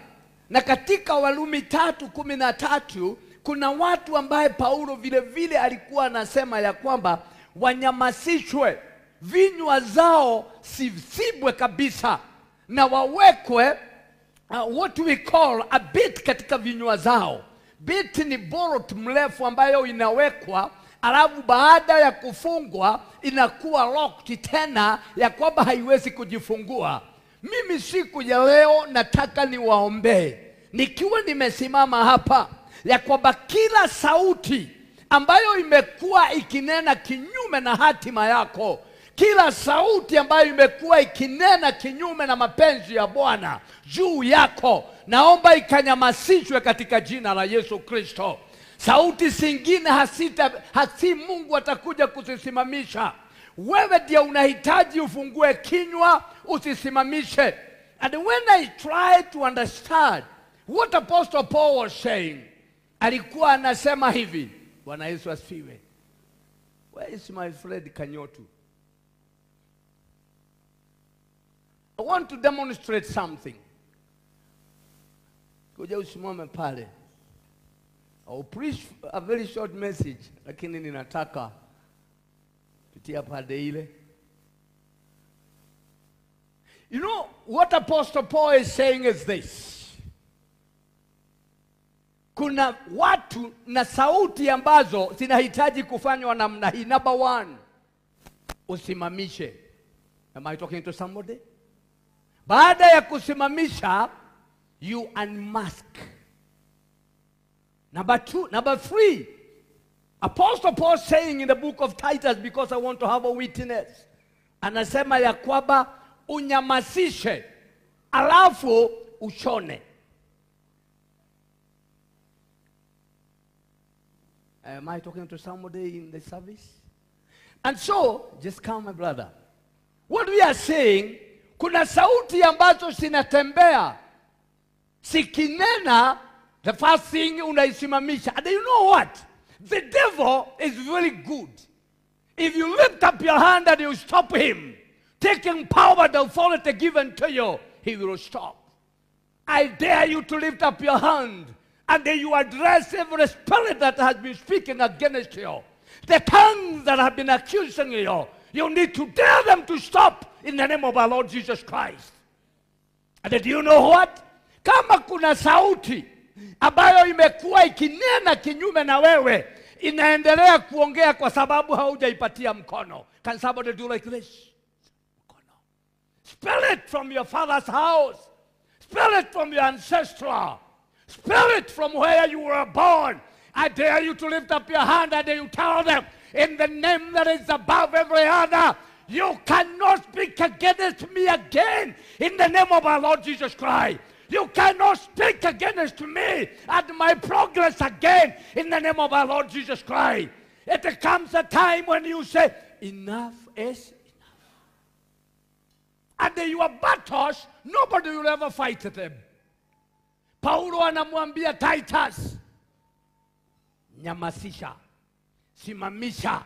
Na katika Warumi 3:13 kuna watu ambaye Paulo vile vile alikuwa anasema ya kwamba wanyamasishwe, vinywa zao sisibwe kabisa, na wawekwe what we call a bit katika vinywa zao. Bit ni borot mrefu ambayo inawekwa, alafu baada ya kufungwa inakuwa locked tena ya kwamba haiwezi kujifungua. Mimi siku ya leo nataka niwaombee, nikiwa nimesimama hapa, ya kwamba kila sauti ambayo imekuwa ikinena kinyume na hatima yako, kila sauti ambayo imekuwa ikinena kinyume na mapenzi ya Bwana juu yako, naomba ikanyamasishwe katika jina la Yesu Kristo. Sauti zingine hasi Mungu atakuja kuzisimamisha. Wewe ndiye unahitaji ufungue kinywa usisimamishe. And when I try to understand what Apostle Paul was saying, alikuwa anasema hivi. Bwana Yesu asifiwe. Where is my friend Kanyotu? I want to demonstrate something. Kuja usimame pale. I will preach a very short message, lakini ninataka pitia pade ile. You know what Apostle Paul is saying is this. Kuna watu na sauti ambazo zinahitaji kufanywa namna hii. Number one, usimamishe. Am I talking to somebody? Baada ya kusimamisha, you unmask. Number three, Apostle Paul saying in the book of Titus, because I want to have a witness, anasema ya kwamba unyamasishe, alafu ushone. Am I talking to somebody in the service? And so, just come my brother. What we are saying, kuna sauti ambazo zinatembea, sikinena, the first thing unaisimamisha. And you know what? The devil is very good. If you lift up your hand and you stop him, taking power, the authority given to you, he will stop. I dare you to lift up your hand and then you address every spirit that has been speaking against you. The tongues that have been accusing you, you need to dare them to stop in the name of our Lord Jesus Christ. And do you know what? Kama kuna sauti ambayo imekuwa ikinena kinyume na wewe, inaendelea kuongea kwa sababu haujaipatia mkono. Can somebody do like this? Mkono. Spell it from your father's house. Spell it from your ancestral. Spell it from where you were born. I dare you to lift up your hand and you tell them, in the name that is above every other, you cannot speak against me again in the name of our Lord Jesus Christ. You cannot speak against me and my progress again in the name of our Lord Jesus Christ. It comes a time when you say, enough is enough. And in your battles, nobody will ever fight them. Paulo anamwambia Titus, nyamasisha. simamisha,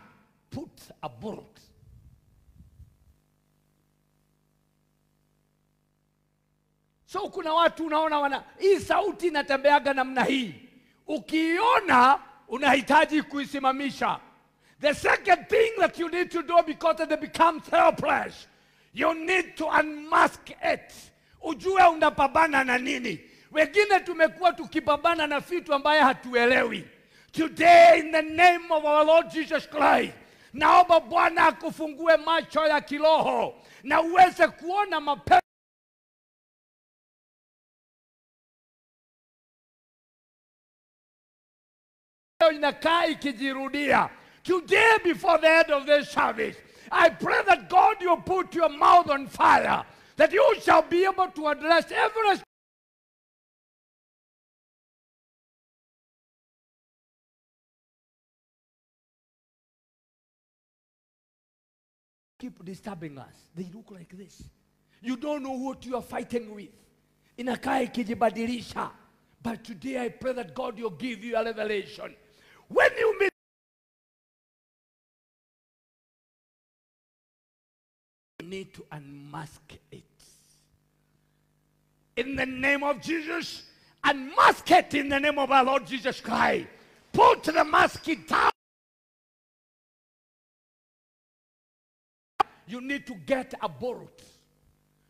put a bolt. So kuna watu unaona hii sauti inatembeaga namna hii. Ukiona unahitaji kuisimamisha. The second thing that you need to do because it becomes helpless, you need to unmask it. Ujue unapambana na nini. Wengine tumekuwa tukipambana na vitu ambaye hatuelewi. Today in the name of our Lord Jesus Christ, naomba Bwana akufungue macho ya kiroho na uweze kuona mapema inakaa ikijirudia. Today before the end of this service, I pray that God will put your mouth on fire, that you shall be able to address every keep disturbing us. They look like this. You don't know what you are fighting with. Inakaa ikijibadilisha. But today I pray that God will give you a revelation. When you meet, you need to unmask it. In the name of Jesus, unmask it in the name of our Lord Jesus Christ. Put the mask down. You need to get a bolt.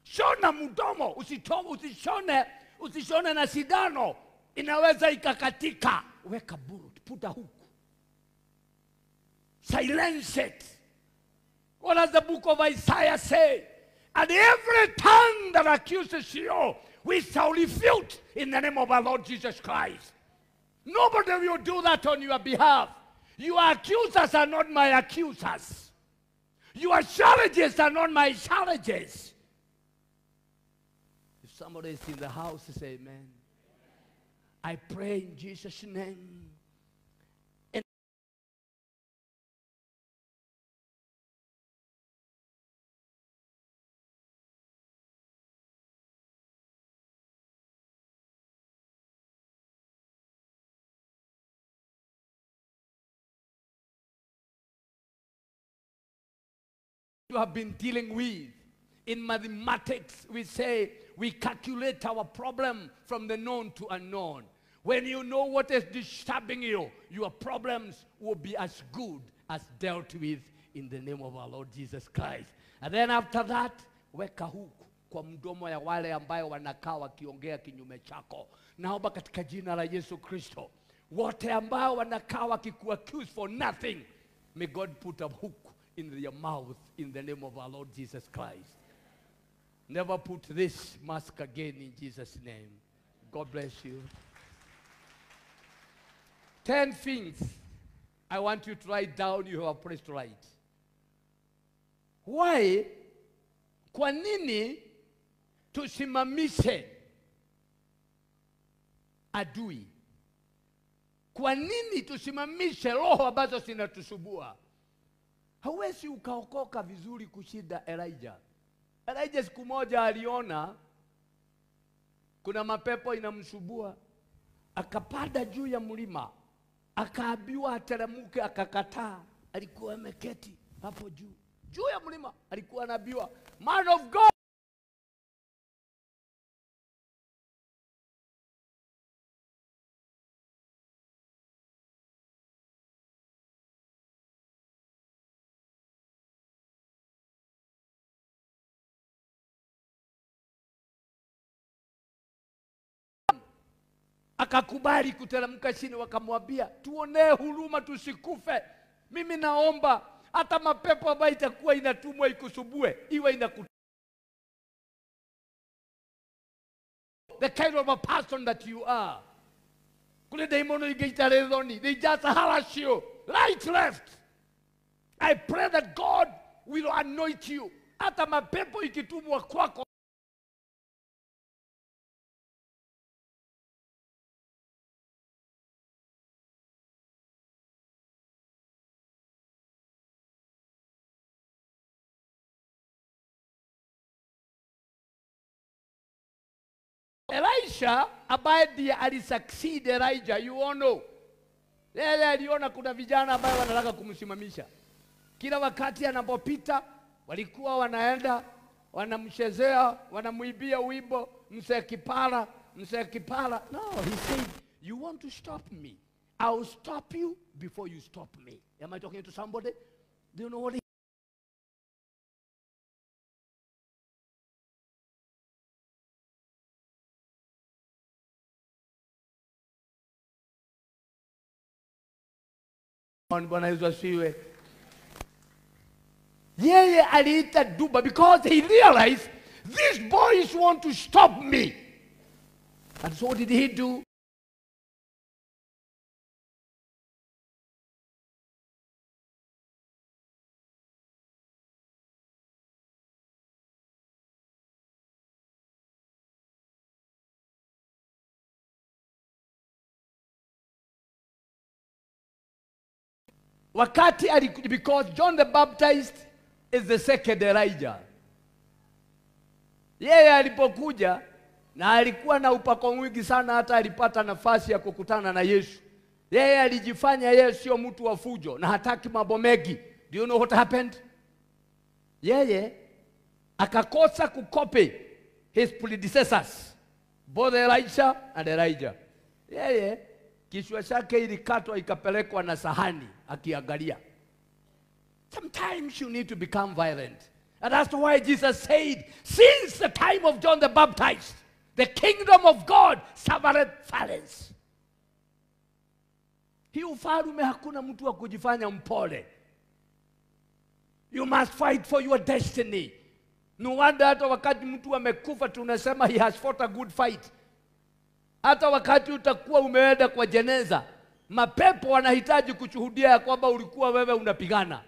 Shona mudomo, usishone na sidano, inaweza ikakatika. Weka bolt, put a hook. Silence it. What does the book of Isaiah say? And every tongue that accuses you, we shall refute in the name of our Lord Jesus Christ. Nobody will do that on your behalf. Your accusers are not my accusers. Your challenges are not my challenges. If somebody is in the house, say amen. I pray in Jesus' name. You have been dealing with. In mathematics, we say we calculate our problem from the known to unknown. When you know what is disturbing you, your problems will be as good as dealt with in the name of our Lord Jesus Christ. And then after that, weka huku kwa mdomo ya wale ambayo wanakaa wakiongea kinyume chako. Naomba katika jina la Yesu Kristo, wote ambao wanakaa wakikuaccuse for nothing, may God put a hook in their mouth in the name of our Lord Jesus Christ. Never put this mask again in Jesus' name. God bless you. 10 things I want you to write down. You have a place to write. Why? Kwa nini tusimamishe adui? Kwa nini tusimamishe roho ambazo zinatusubua? Hawezi ukaokoka vizuri kushinda Elijah. Elijah siku moja aliona kuna mapepo inamsubua, akapanda juu ya mlima, akaambiwa ateremke, akakataa. Alikuwa ameketi hapo juu ya mlima, alikuwa anaambiwa, man of God, akakubali kuteremka chini. Wakamwambia, tuonee huruma tusikufe. Mimi naomba hata mapepo ambayo itakuwa inatumwa ikusubue, iwe inakutumwa. The kind of a person that you are. Kule daimono ingeita redhoni, they just harass you, right, left. I pray that God will anoint you. Hata mapepo ikitumwa kwako, Elisha ambaye ndiye alisucceed Elijah, you all know. Yeye aliona kuna vijana ambao wanataka kumsimamisha. Kila wakati anapopita walikuwa wanaenda wanamchezea, wanamuibia wimbo msekipara. No, he said, you want to stop me, I'll stop you before you stop me. Am I talking to somebody? Do you know what he Bwana Yesu asiwe. Yeye aliita duba because he realized these boys want to stop me. And so what did he do? Wakati because John the Baptist is the second Elijah. Yeye alipokuja na alikuwa na upako mwingi sana, hata alipata nafasi ya kukutana na Yesu. Yeye alijifanya yeye sio mtu wa fujo na hataki mambo mengi. Do you know what happened? Yeye akakosa kukopi his predecessors, both Elisha and Elijah. Yeye kichwa chake ilikatwa ikapelekwa na sahani akiangalia. Sometimes you need to become violent. And that's why Jesus said, since the time of John the Baptist, the kingdom of God suffered violence. Hii ufalme hakuna mtu wa kujifanya mpole. You must fight for your destiny. No wonder hata wakati mtu amekufa tunasema he has fought a good fight. Hata wakati utakuwa umeenda kwa jeneza, mapepo wanahitaji kushuhudia ya kwamba ulikuwa wewe unapigana.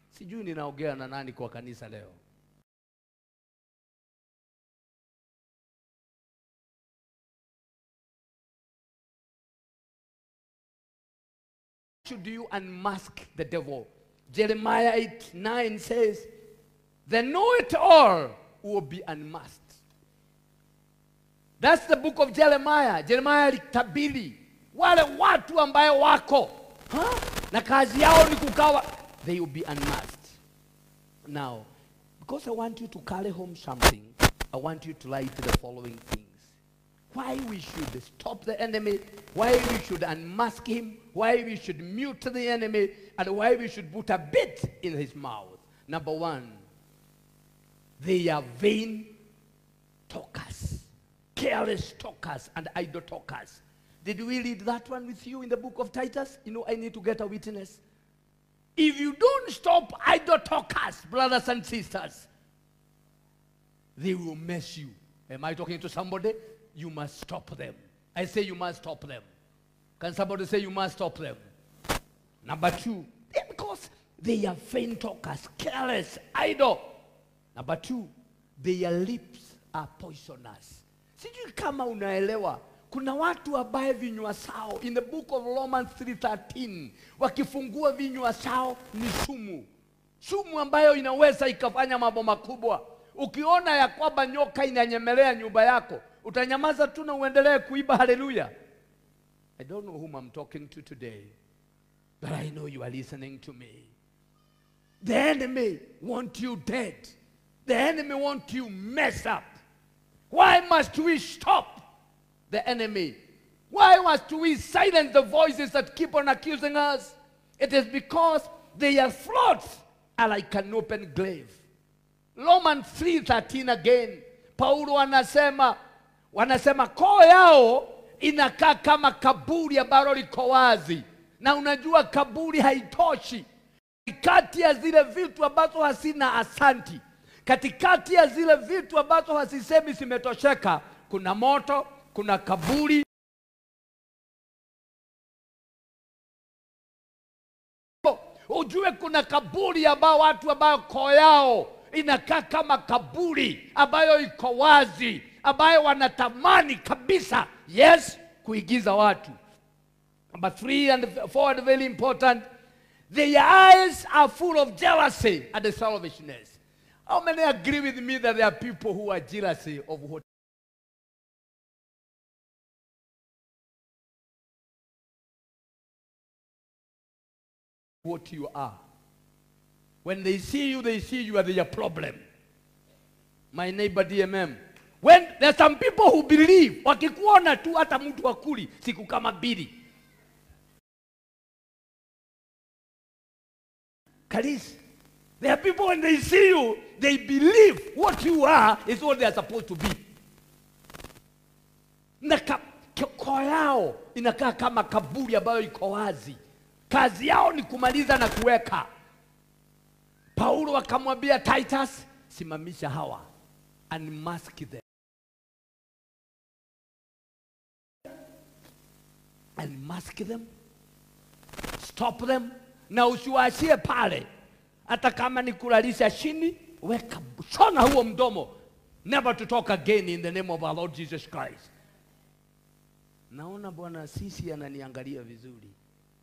Sijui ninaongea na nani kwa kanisa leo. Should you unmask the devil? Jeremiah 8:9 says, the know-it-all will be unmasked. That's the book of Jeremiah. Jeremiah alitabiri wale watu ambaye wako na kazi yao ni kukawa, they will be unmasked. Now, because I want you to carry home something, I want you to write the following things. Why we should stop the enemy, why we should unmask him, why we should mute the enemy, and why we should put a bit in his mouth. Number one, they are vain talkers, careless talkers, and idle talkers. Did we read that one with you in the book of Titus? You know, I need to get a witness. If you don't stop idle talkers, brothers and sisters, they will mess you. Am I talking to somebody? You must stop them. I say you must stop them. Can somebody say you must stop them? Number two, because they are vain talkers, careless, idle. Number two, their lips are poisonous. Sijui kama unaelewa, kuna watu ambaye vinywa sao, in the book of Romans 3:13, wakifungua vinywa sao ni sumu. Sumu ambayo inaweza ikafanya mambo makubwa. Ukiona ya kwamba nyoka inanyemelea nyumba yako, utanyamaza tu na uendelee kuiba. Hallelujah. I don't know whom I'm talking to today, but I know you are listening to me. The enemy want you dead. The enemy want you messed up. Why must we stop the enemy? Why must we silence the voices that keep on accusing us? It is because their throats are like an open grave. Romans 3:13 again. Paulo wanasema koo yao inakaa kama kaburi ambalo liko wazi. Na unajua kaburi haitoshi. Katikati ya zile vitu ambazo hasina asanti, katikati ya zile vitu ambazo hasisemi zimetosheka, kuna moto, kuna kaburi. Ujue kuna kaburi ambao watu ambao koo yao inakaa kama kaburi ambayo iko wazi, ambayo wanatamani kabisa, yes, kuigiza watu. Number 3 and 4 are very important. Their eyes are full of jealousy and selfishness. How many agree with me that there are people who are jealousy of what? what you are. When they see you are their problem. My neighbor DMM. When there's some people who believe, wakikuona tu hata mtu akuli siku kama mbili. Karis, there are people when they see you, they believe what you are is what they are supposed to be. Na koo yao inakaa kama kaburi ambayo iko wazi. Kazi yao ni kumaliza na kuweka. Paulo akamwambia Titus, simamisha hawa, unmask them. Unmask them. Stop them. Na usiwaachie pale. Hata kama ni kulalisha chini, weka shona huo mdomo. Never to talk again in the name of our Lord Jesus Christ. Naona Bwana sisi ananiangalia vizuri.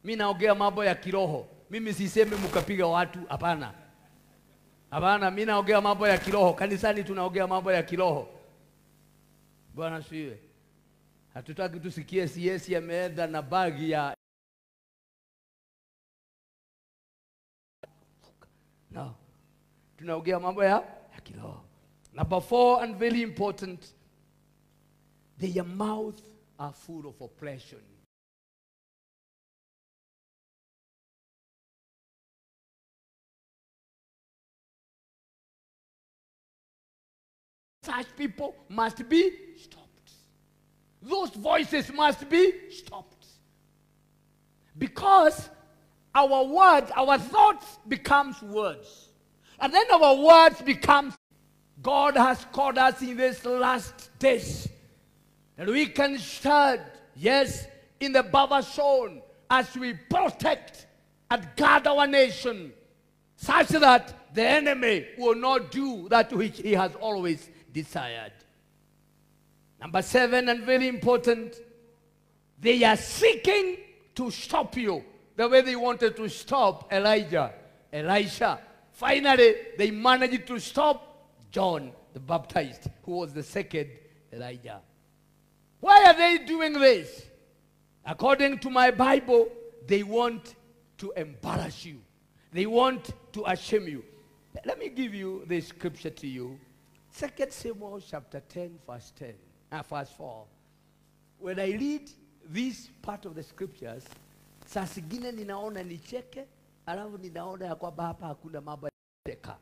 Mimi naongea mambo ya kiroho. Mimi sisemi mkapiga watu, hapana. Hapana, mimi naongea mambo ya kiroho. Kanisani tunaongea mambo ya kiroho. Bwana siwe. Hatutaki tusikie CS ameenda na bagi ya no. Tunaongea mambo ya kiroho. Number 4 and very important, their mouth are full of oppression. Such people must be stopped. Those voices must be stopped. Because our words, our thoughts becomes words. And then our words becomes. God has called us in this last days. And we can stand, yes, in the Baba zone as we protect and guard our nation, such that the enemy will not do that which he has always desired. Number 7, and very important, they are seeking to stop you the way they wanted to stop Elisha. Finally, they managed to stop John the Baptist, who was the second Elijah. Why are they doing this? According to my Bible, they want to embarrass you. They want to ashame you. Let me give you this scripture to you. 2 Samuel chapter 10, verse 4. When I read this part of the scriptures, saa zingine ninaona nicheke, alafu ninaona ya kwamba hapa hakuna mambo ya kucheka.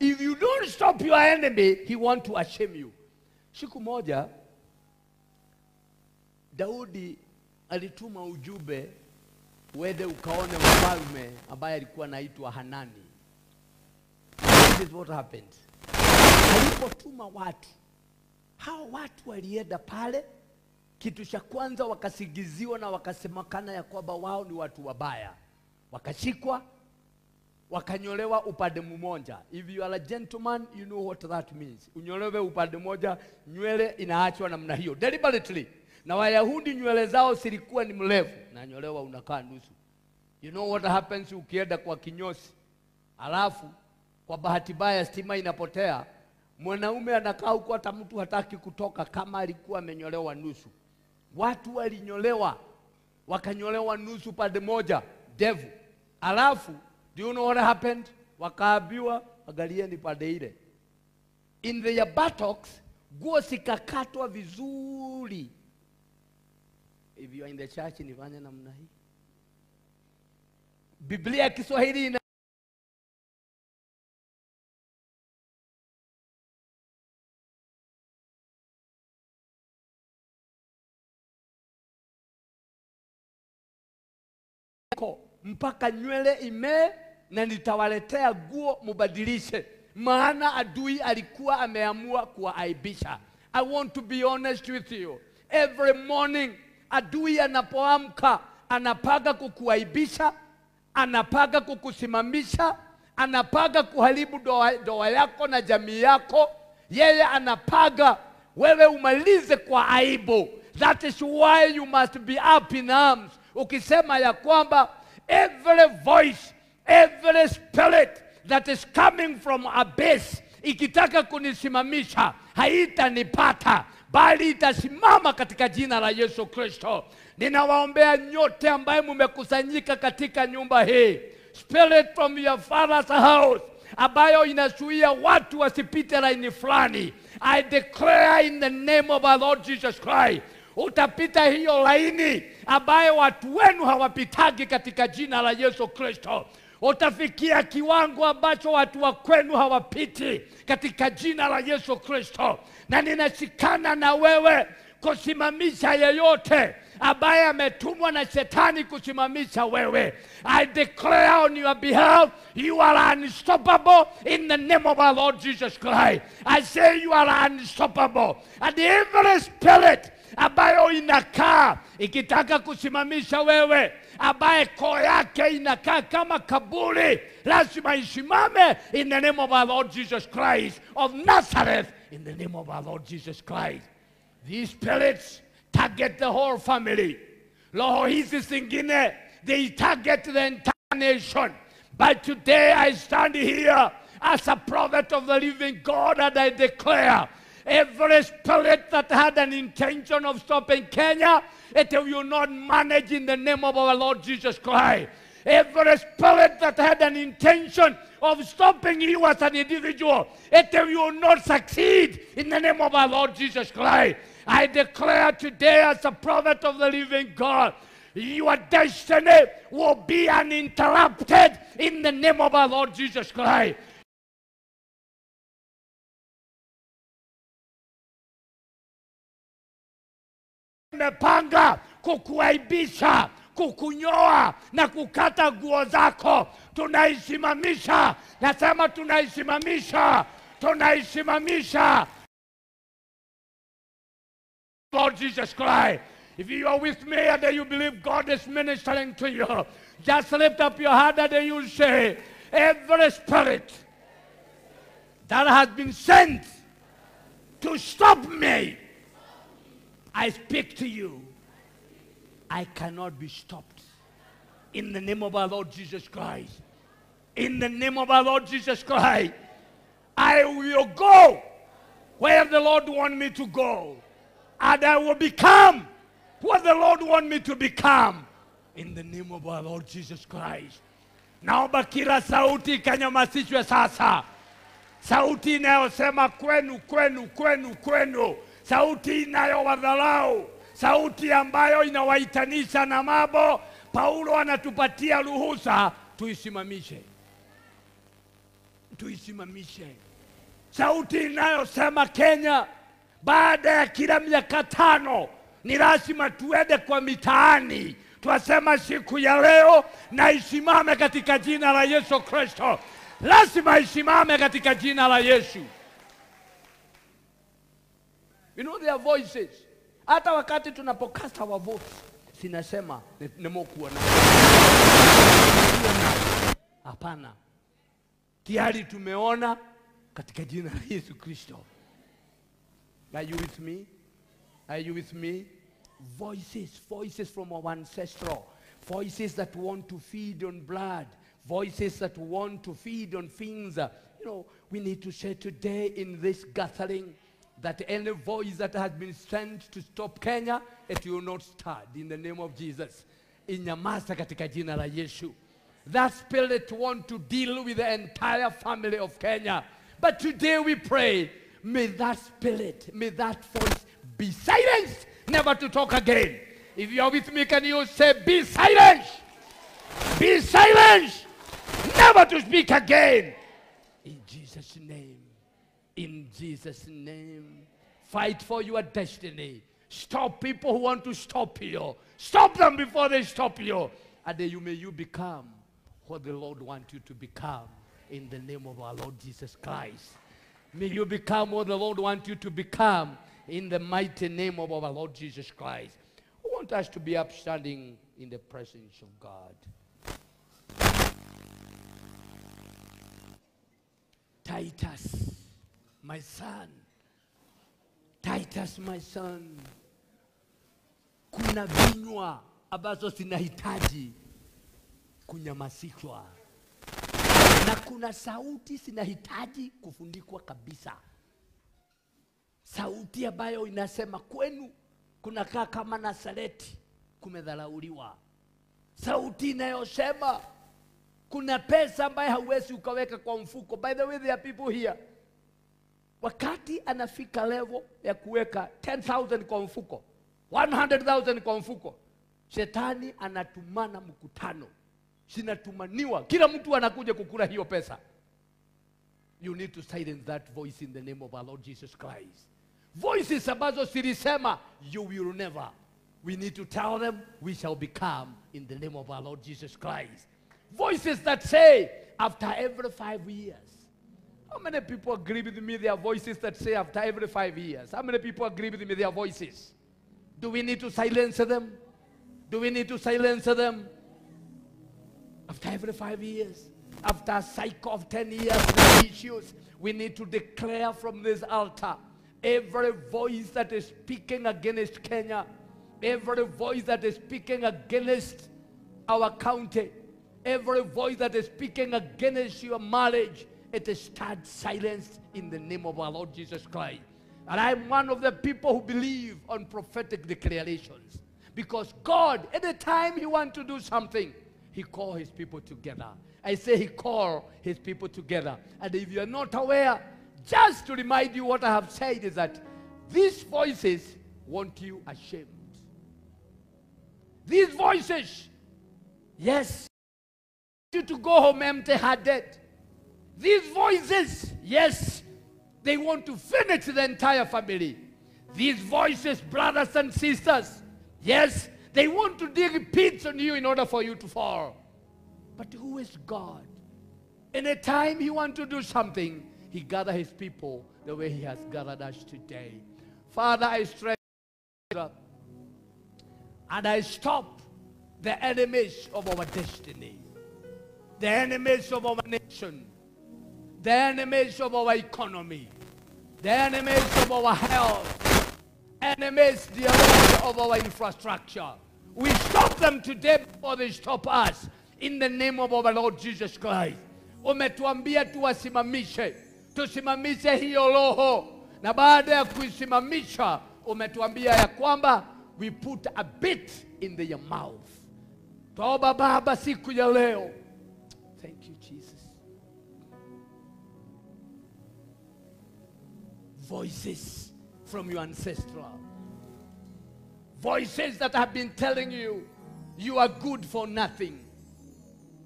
If you don't stop your enemy, he want to ashame you. Siku moja, Daudi alituma ujumbe uende ukaone mfalme ambaye alikuwa anaitwa Hanani. This is what happened. Alipotuma watu, hao watu walienda pale, kitu cha kwanza wakasigiziwa na wakasemakana ya kwamba wao ni watu wabaya. Wakashikwa, wakanyolewa upande mmoja. If you are a gentleman, you know what that means. Unyolewe upande mmoja, nywele inaachwa namna hiyo deliberately. Na Wayahudi nywele zao zilikuwa ni mrefu, na nyolewa unakaa nusu. You know what happens ukienda kwa kinyozi, alafu kwa bahati mbaya stima inapotea, mwanaume anakaa huko hata mtu hataki kutoka kama alikuwa amenyolewa nusu. Watu walinyolewa, wakanyolewa nusu pande moja, devu. Alafu, do you know what happened? Wakaambiwa, angalieni pande ile. In their buttocks, nguo zikakatwa vizuri. If you are in the church, nifanye namna hii. Biblia Kiswahili ina mpaka nywele ime na nitawaletea nguo mubadilishe, maana adui alikuwa ameamua kuaibisha. I want to be honest with you. Every morning adui anapoamka anapaga kukuaibisha, anapaga kukusimamisha, anapaga kuharibu doa yako na jamii yako. Yeye anapaga wewe umalize kwa aibu. That is why you must be up in arms. Ukisema ya kwamba every voice, every spirit that is coming from abyss, ikitaka kunisimamisha, haitanipata, bali itasimama katika jina la Yesu Kristo. Ninawaombea nyote ambaye mumekusanyika katika nyumba hii. spirit from your father's house ambayo inazuia watu wasipite laini fulani, I declare in the name of our Lord Jesus Christ, utapita hiyo laini ambayo watu wenu hawapitagi katika jina la Yesu Kristo. Utafikia kiwango ambacho watu wa kwenu hawapiti katika jina la Yesu Kristo. Na ninashikana na wewe kusimamisha yeyote ambaye ametumwa na shetani kusimamisha wewe. I declare on your behalf, you are unstoppable in the name of our Lord Jesus Christ. I say you are unstoppable. And every spirit ambayo inakaa ikitaka kusimamisha wewe, ambaye koo yake inakaa kama kaburi, lazima isimame in the name of our Lord Jesus Christ of Nazareth, in the name of our Lord Jesus Christ. These spirits target the whole family. Roho hizi zingine, they target the entire nation. But today I stand here as a prophet of the living God, and I declare, every spirit that had an intention of stopping Kenya, it will not manage in the name of our Lord Jesus Christ. Every spirit that had an intention of stopping you as an individual, it will not succeed in the name of our Lord Jesus Christ. I declare today as a prophet of the living God, your destiny will be uninterrupted in the name of our Lord Jesus Christ. Mepanga kukuaibisha, kukunyoa na kukata nguo zako, tunaisimamisha. Nasema tunaisimamisha, tunaisimamisha. Lord Jesus Christ, if you are with me and you believe God is ministering to you, just lift up your hand and you say, every spirit that has been sent to stop me, I speak to you. I cannot be stopped. In the name of our Lord Jesus Christ. In the name of our Lord Jesus Christ. I will go where the Lord wants me to go. And I will become what the Lord wants me to become. In the name of our Lord Jesus Christ. Naomba kila sauti kanyamasishwe sasa. Sauti inayosema kwenu, kwenu, kwenu, kwenu. Sauti inayowadharau, sauti ambayo inawaitanisha na mambo, Paulo anatupatia ruhusa tuisimamishe. Tuisimamishe. Sauti inayosema Kenya, baada ya kila miaka 5 ni lazima tuende kwa mitaani, tuasema siku ya leo na isimame katika jina la Yesu Kristo. Lazima isimame katika jina la Yesu. You know their voices. Hata wakati tunapokasta our votes, sinasema nemokuwa na. Hapana. Tayari tumeona katika jina la Yesu Kristo. Are you with me? Are you with me? Voices from our ancestral. Voices that want to feed on blood. Voices that want to feed on things. You know, we need to say today in this gathering, that any voice that has been sent to stop Kenya, it will not start in the name of Jesus. Inyamaza katika jina la Yesu. That spirit want to deal with the entire family of Kenya. But today we pray, may that spirit, may that voice be silenced, never to talk again. If you are with me, can you say, be silenced? Be silenced, never to speak again. In Jesus' name. In Jesus' name. Fight for your destiny. Stop people who want to stop you. Stop them before they stop you. And then may you become what the Lord wants you to become. In the name of our Lord Jesus Christ. May you become what the Lord wants you to become. In the mighty name of our Lord Jesus Christ. I want us to be upstanding in the presence of God. Titus, my son. Titus, my son. Kuna vinywa ambazo zinahitaji kunyamasishwa. Na kuna sauti zinahitaji kufundikwa kabisa. Sauti ambayo inasema kwenu kunakaa kama Nazareti kumedharauliwa. Sauti inayosema Kuna pesa ambayo hauwezi ukaweka kwa mfuko. By the way, there are people here. Wakati anafika level ya kuweka 10,000 kwa mfuko, 100,000 kwa mfuko, shetani anatumana mkutano. Sinatumaniwa. Kila mtu anakuja kukula hiyo pesa. You need to silence that voice in the name of our Lord Jesus Christ. Voices ambazo zilisema you will never. We need to tell them we shall become in the name of our Lord Jesus Christ. Voices that say after every 5 years. How many people agree with me there are voices that say after every 5 years? How many people agree with me there are voices? Do we need to silence them? Do we need to silence them? After every 5 years, after a cycle of 10 years of issues, we need to declare from this altar, every voice that is speaking against Kenya, every voice that is speaking against our county, every voice that is speaking against your marriage, it is stand silenced in the name of our Lord Jesus Christ. And I'm one of the people who believe on prophetic declarations. Because God, at the time He wants to do something, He calls His people together. I say He calls His people together. And if you're not aware, just to remind you what I have said is that these voices want you ashamed. These voices, yes, want you to go home empty-handed. These voices, yes, they want to finish the entire family. These voices, brothers and sisters, yes, they want to dig pits on you in order for you to fall. But who is God? Anytime He wants to do something, He gathers His people the way He has gathered us today. Father, I stretch up and I stop the enemies of our destiny, the enemies of our nation, the enemies of our economy, the enemies of our health, enemies, dear Lord, of our infrastructure. We stop them today before they stop us in the name of our Lord Jesus Christ. Umetuambia tuwasimamishe, tusimamishe hiyo roho, na baada ya kuisimamisha umetuambia ya kwamba we put a bit in their mouth. Toba Baba siku ya leo. Thank you, Jesus. Voices from your ancestral. Voices that have been telling you, you are good for nothing.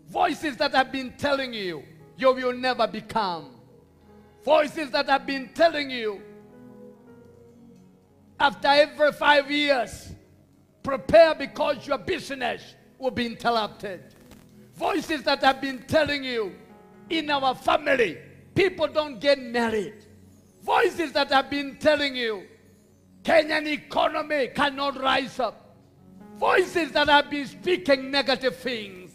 Voices that have been telling you, you will never become. Voices that have been telling you, after every 5 years, prepare because your business will be interrupted. Voices that have been telling you, in our family, people don't get married. Voices that have been telling you, Kenyan economy cannot rise up. Voices that have been speaking negative things.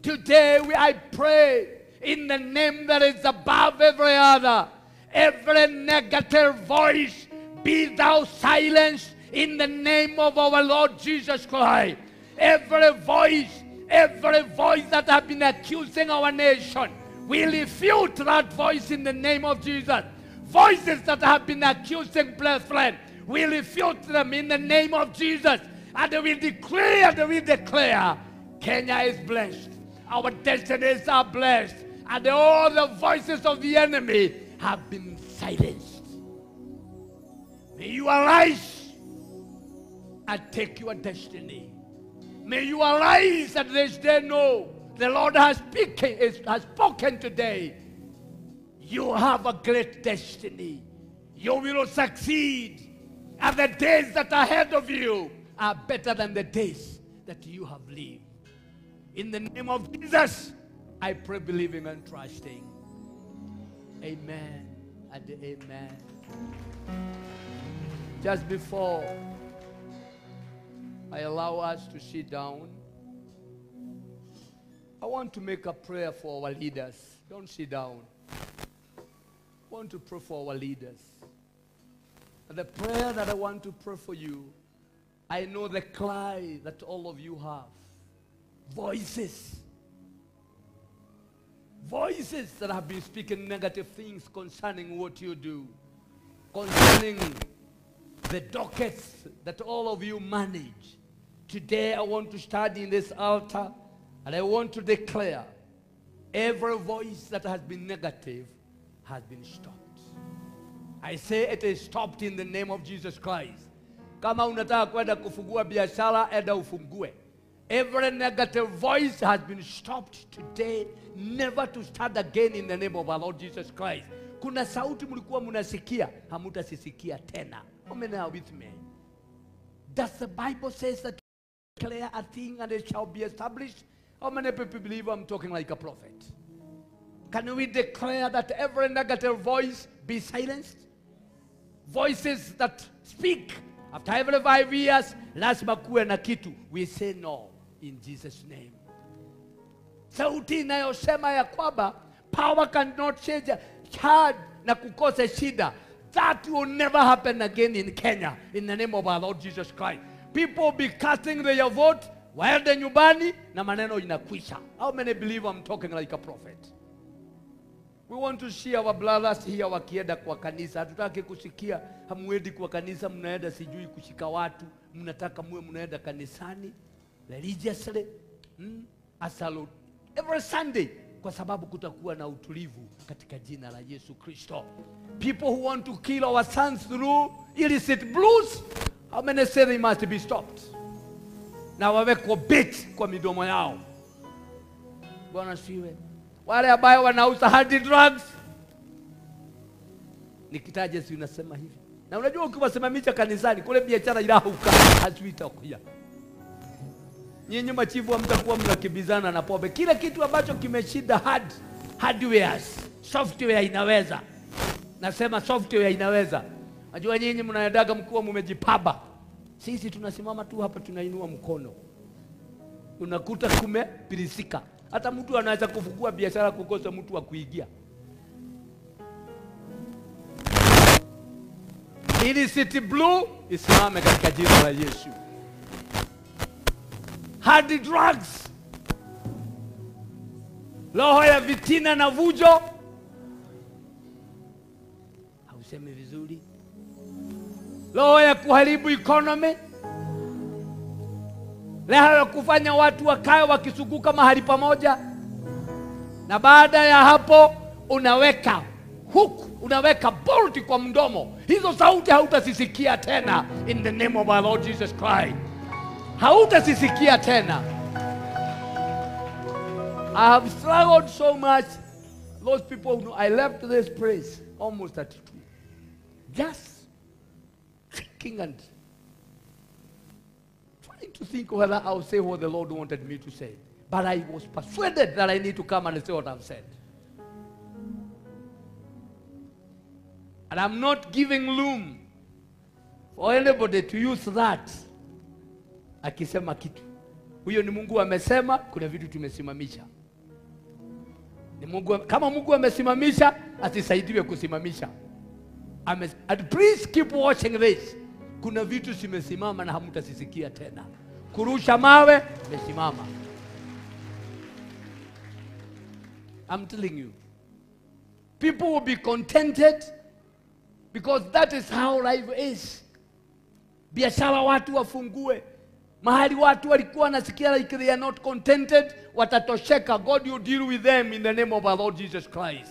Today I pray in the name that is above every other, every negative voice be thou silenced in the name of our Lord Jesus Christ. Every voice that has been accusing our nation, we refute that voice in the name of Jesus. Voices that have been accusing brethren, we refute them in the name of Jesus. And we decree and we declare, Kenya is blessed. Our destinies are blessed. And all the voices of the enemy have been silenced. May you arise and take your destiny. May you arise and this day know the Lord has spoken today. You have a great destiny. You will succeed. And the days that are ahead of you are better than the days that you have lived. In the name of Jesus, I pray, believing and trusting. Amen and amen. Just before I allow us to sit down, I want to make a prayer for our leaders. Don't sit down. I want to pray for our leaders. And the prayer that I want to pray for you, I know the cry that all of you have. Voices. Voices that have been speaking negative things concerning what you do. Concerning the dockets that all of you manage. Today I want to stand in this altar and I want to declare Every voice that has been negative has been stopped. I say it is stopped in the name of Jesus Christ. Kama unataka kwenda kufungua biashara, enda ufungue. Every negative voice has been stopped today, never to start again in the name of our Lord Jesus Christ. Kuna sauti mlikuwa mnasikia, hamutasisikia tena. How many are with me? Does the Bible says that declare a thing and it shall be established? How many people believe I'm talking like a prophet? Can we declare that every negative voice be silenced? Voices that speak after every 5 years, lazima kuwe na kitu. We say no in Jesus' name. Sauti inayosema ya kwamba power cannot change hard na kukose shida. That will never happen again in Kenya in the name of our Lord Jesus Christ. People will be casting their vote, waende nyumbani na maneno inakwisha. How many believe I'm talking like a prophet? We want to see our brothers here wakienda kwa kanisa. Hatutaki kusikia hamuendi kwa kanisa, mnaenda sijui kushika watu. Mnataka muwe mnaenda kanisani religiously, asalo every Sunday, kwa sababu kutakuwa na utulivu katika jina la Yesu Kristo. People who want to kill our sons through illicit blues, how many say they must be stopped? Na wawekwa bait kwa midomo yao. Bwana siwe. Wale ambao wanauza hard drugs, nikitaje si unasema hivi. Na unajua ukiwasimamisha kanisani kule biashara ilahuka hazitakuja. Nyinyi machifu mtakuwa mnakibizana na pombe. Kila kitu ambacho kimeshinda hardwares, software inaweza. Nasema software inaweza. Najua nyinyi mnaendaga mkuu mmejipaba. Sisi tunasimama tu hapa tunainua mkono. Unakuta kumepirisika. Hata mtu anaweza kufungua biashara kukosa mtu wa kuingia. Illicit blue isimame katika jina la Yesu. Hard drugs, roho ya vitina na vujo, hausemi vizuri, roho ya kuharibu economy, roho ya kufanya watu wakae wakisuguka mahali pamoja, na baada ya hapo unaweka hook, unaweka bolt kwa mdomo. Hizo sauti hautasisikia tena in the name of our Lord Jesus Christ. Hautasisikia tena. I have struggled so much. Those people who know, I left this place almost at 2. Just thinking and trying to think whether I'll say what the Lord wanted me to say. But I was persuaded that I need to come and say what I've said. And I'm not giving room for anybody to use that. Akisema kitu. Huyo ni Mungu amesema, kuna vitu tumesimamisha. Ni Mungu, kama Mungu amesimamisha, asisaidiwe kusimamisha. And please keep watching this. Kuna vitu simesimama na hamutasisikia tena. Kurusha mawe, mesimama. I'm telling you. People will be contented because that is how life is. Biashara watu wafungue. Mahali watu walikuwa nasikia like they are not contented, watatosheka. God will deal with them in the name of our Lord Jesus Christ.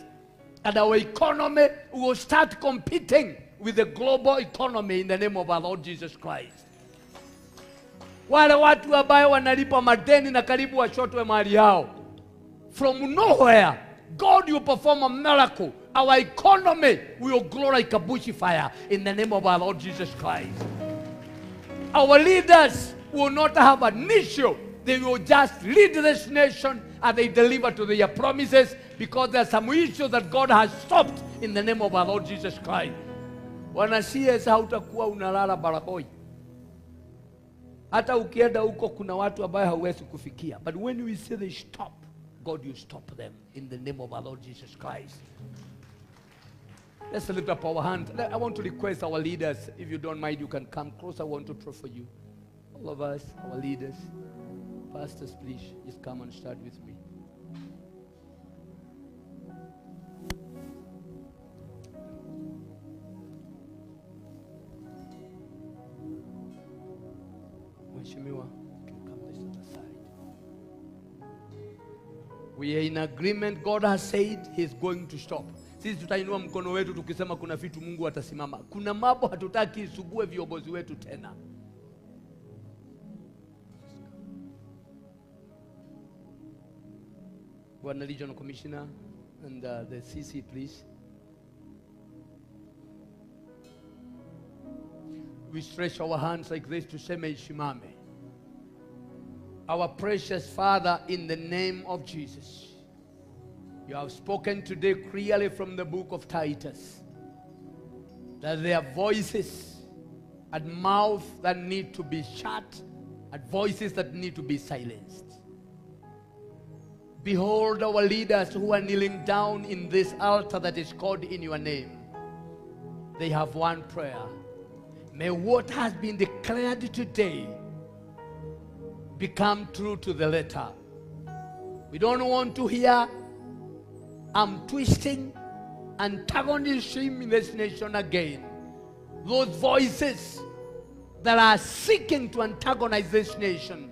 And our economy will start competing with the global economy in the name of our Lord Jesus Christ. Wale watu ambao wanalipa madeni na karibu washotwe mahali yao, from nowhere, God will perform a miracle. Our economy will glow like a bush fire in the name of our Lord Jesus Christ. Our leaders will not have an issue. They will just lead this nation and they deliver to their promises, because there are some issues that God has stopped in the name of our Lord Jesus Christ. Wanasiasa hautakuwa unalala baraboi. Hata ukienda huko kuna watu ambao hauwezi kufikia. But when we say they stop, God will stop them in the name of our Lord Jesus Christ. Let's lift up our hands. I want to request our leaders, if you don't mind, you can come close. I want to pray for you. All of us, our leaders, pastors, please, just come and start with me. Mheshimiwa, you can come this other side. We are in agreement. God has said He's going to stop. Sisi tutainua mkono wetu tukisema kuna vitu Mungu atasimama. Kuna mambo hatutaki isugue viongozi wetu tena. Bwana Regional Commissioner and the CC, please. We stretch our hands like this to say, Shimame. Our precious Father, in the name of Jesus, you have spoken today clearly from the book of Titus that there are voices and mouths that need to be shut and voices that need to be silenced. Behold our leaders who are kneeling down in this altar that is called in your name. They have one prayer. May what has been declared today become true to the letter. We don't want to hear twisting, antagonism in this nation again. Those voices that are seeking to antagonize this nation,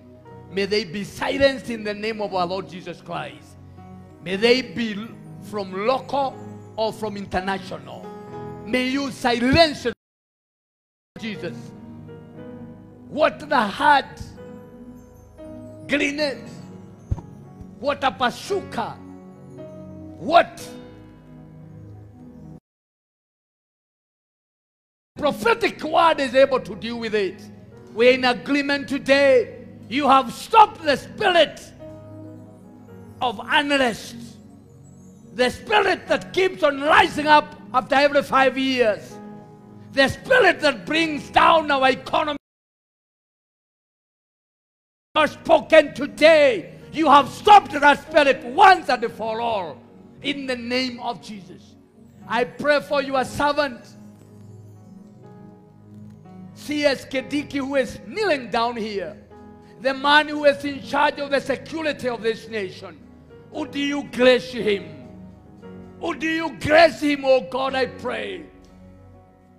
may they be silenced in the name of our Lord Jesus Christ. May they be from local or from international. May you silence Jesus. What the heart grenade, what a bazooka, what prophetic word is able to deal with it. We're in agreement today. You have stopped the spirit of unrest, the spirit that keeps on rising up after every 5 years, the spirit that brings down our economy. You have spoken today. You have stopped that spirit once and for all. In the name of Jesus, I pray for your servant, C.S. Kindiki, who is kneeling down here, the man who is in charge of the security of this nation. Would you grace him? Would you grace him, oh God, I pray.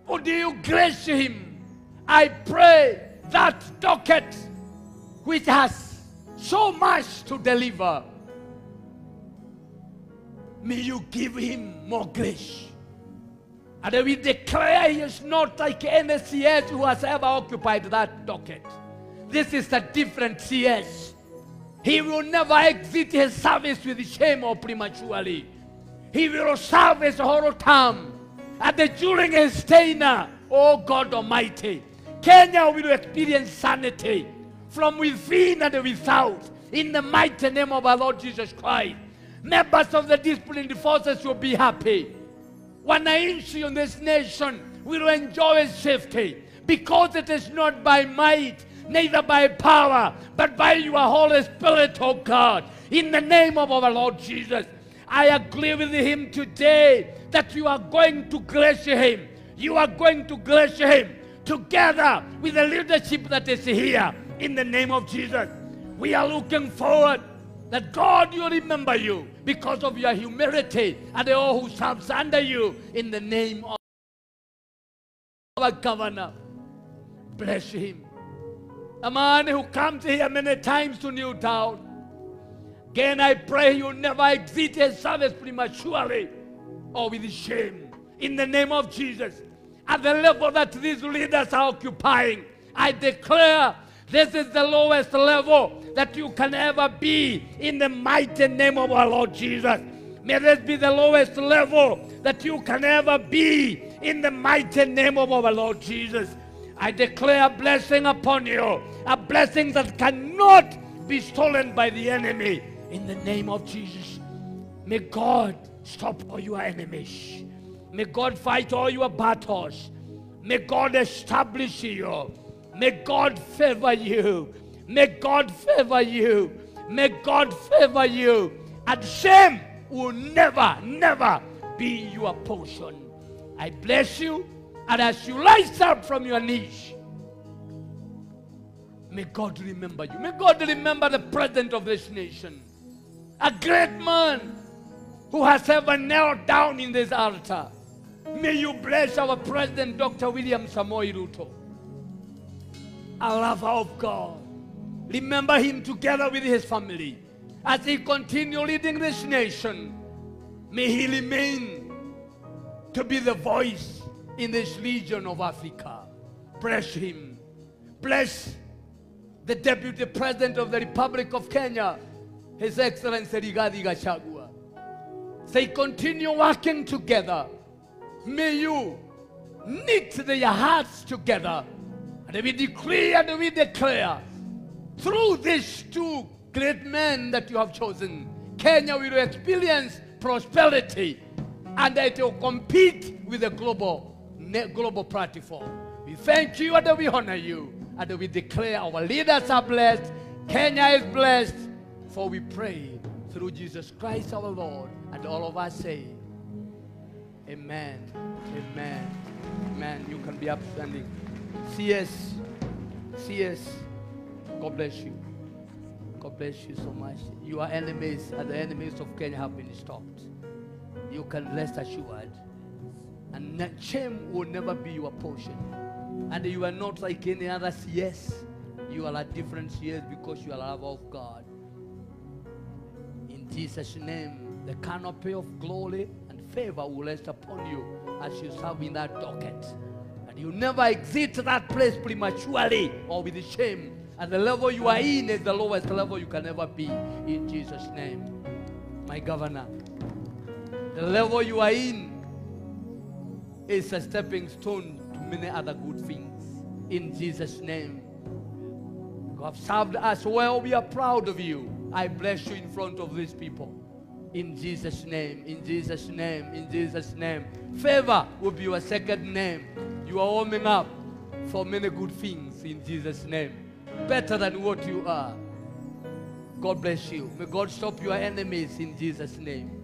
Would you grace him? I pray that docket which has so much to deliver, may you give him more grace. And we declare he is not like any CS who has ever occupied that docket. This is a different CS. He will never exit his service with shame or prematurely. He will serve his whole term. And during his stay now, oh God Almighty, Kenya will experience sanity from within and without. In the mighty name of our Lord Jesus Christ. Members of the disciplined forces will be happy. Wananchi in this nation will enjoy safety, because it is not by might, neither by power, but by your Holy Spirit, oh God. In the name of our Lord Jesus, I agree with him today that you are going to grace him. You are going to grace him together with the leadership that is here. In the name of Jesus, we are looking forward that God will remember you because of your humility and all who serves under you. In the name of our governor, bless him. A man who comes here many times to kneel down. Again, I pray you never exit his service prematurely or with shame. In the name of Jesus, at the level that these leaders are occupying, I declare this is the lowest level that you can ever be. In the mighty name of our Lord Jesus, may this be the lowest level that you can ever be. In the mighty name of our Lord Jesus, I declare a blessing upon you, a blessing that cannot be stolen by the enemy. In the name of Jesus, may God stop all your enemies. May God fight all your battles. May God establish you. May God favor you. May God favor you. May God favor you. And shame will never, never be your portion. I bless you. And as you rise up from your knees, may God remember you. May God remember the president of this nation. A great man who has ever knelt down in this altar. May you bless our President, Dr. William Samoei Ruto, a lover of God. Remember him together with his family. As he continues leading this nation, may he remain to be the voice in this region of Africa. Bless him. Bless the Deputy President of the Republic of Kenya, His Excellency Rigathi Gachagua. They continue working together. May you knit their hearts together. And we decree and we declare, through these two great men that you have chosen, Kenya will experience prosperity, and it will compete with the global platform. We thank you and we honor you, and we declare our leaders are blessed, Kenya is blessed, for we pray through Jesus Christ our Lord, and all of us say, amen, amen, amen. You can be upstanding. CS, God bless you. God bless you so much. Your enemies and the enemies of Kenya have been stopped. You can rest assured. And shame will never be your portion. And you are not like any other CS. You are a different CS because you are a lover of God. In Jesus' name, the canopy of glory and favor will rest upon you as you serve in that docket. And you never exit that place prematurely or with shame. And the level you are in is the lowest level you can ever be, in Jesus' name. My governor, the level you are in is a stepping stone to many other good things, in Jesus' name. You have served us well. We are proud of you. I bless you in front of these people, in Jesus' name, in Jesus' name, in Jesus' name. Favor will be your second name. You are warming up for many good things, in Jesus' name. Better than what you are. God bless you. May God stop your enemies in Jesus' name.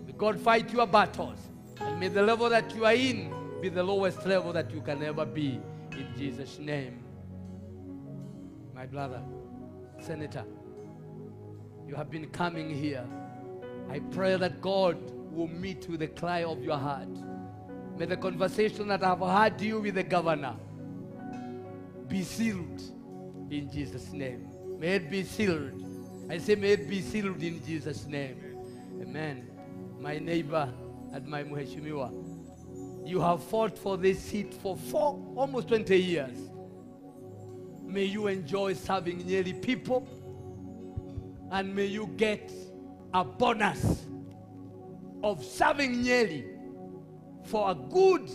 May God fight your battles. And may the level that you are in be the lowest level that you can ever be, in Jesus' name. My brother, Senator, you have been coming here. I pray that God will meet with the cry of your heart. May the conversation that I have had you with the governor be sealed, in Jesus' name. May it be sealed. I say may it be sealed in Jesus' name. Amen. My neighbor and my Mheshimiwa, you have fought for this seat for almost 20 years. May you enjoy serving Nyeri people, and may you get a bonus of serving Nyeri for a good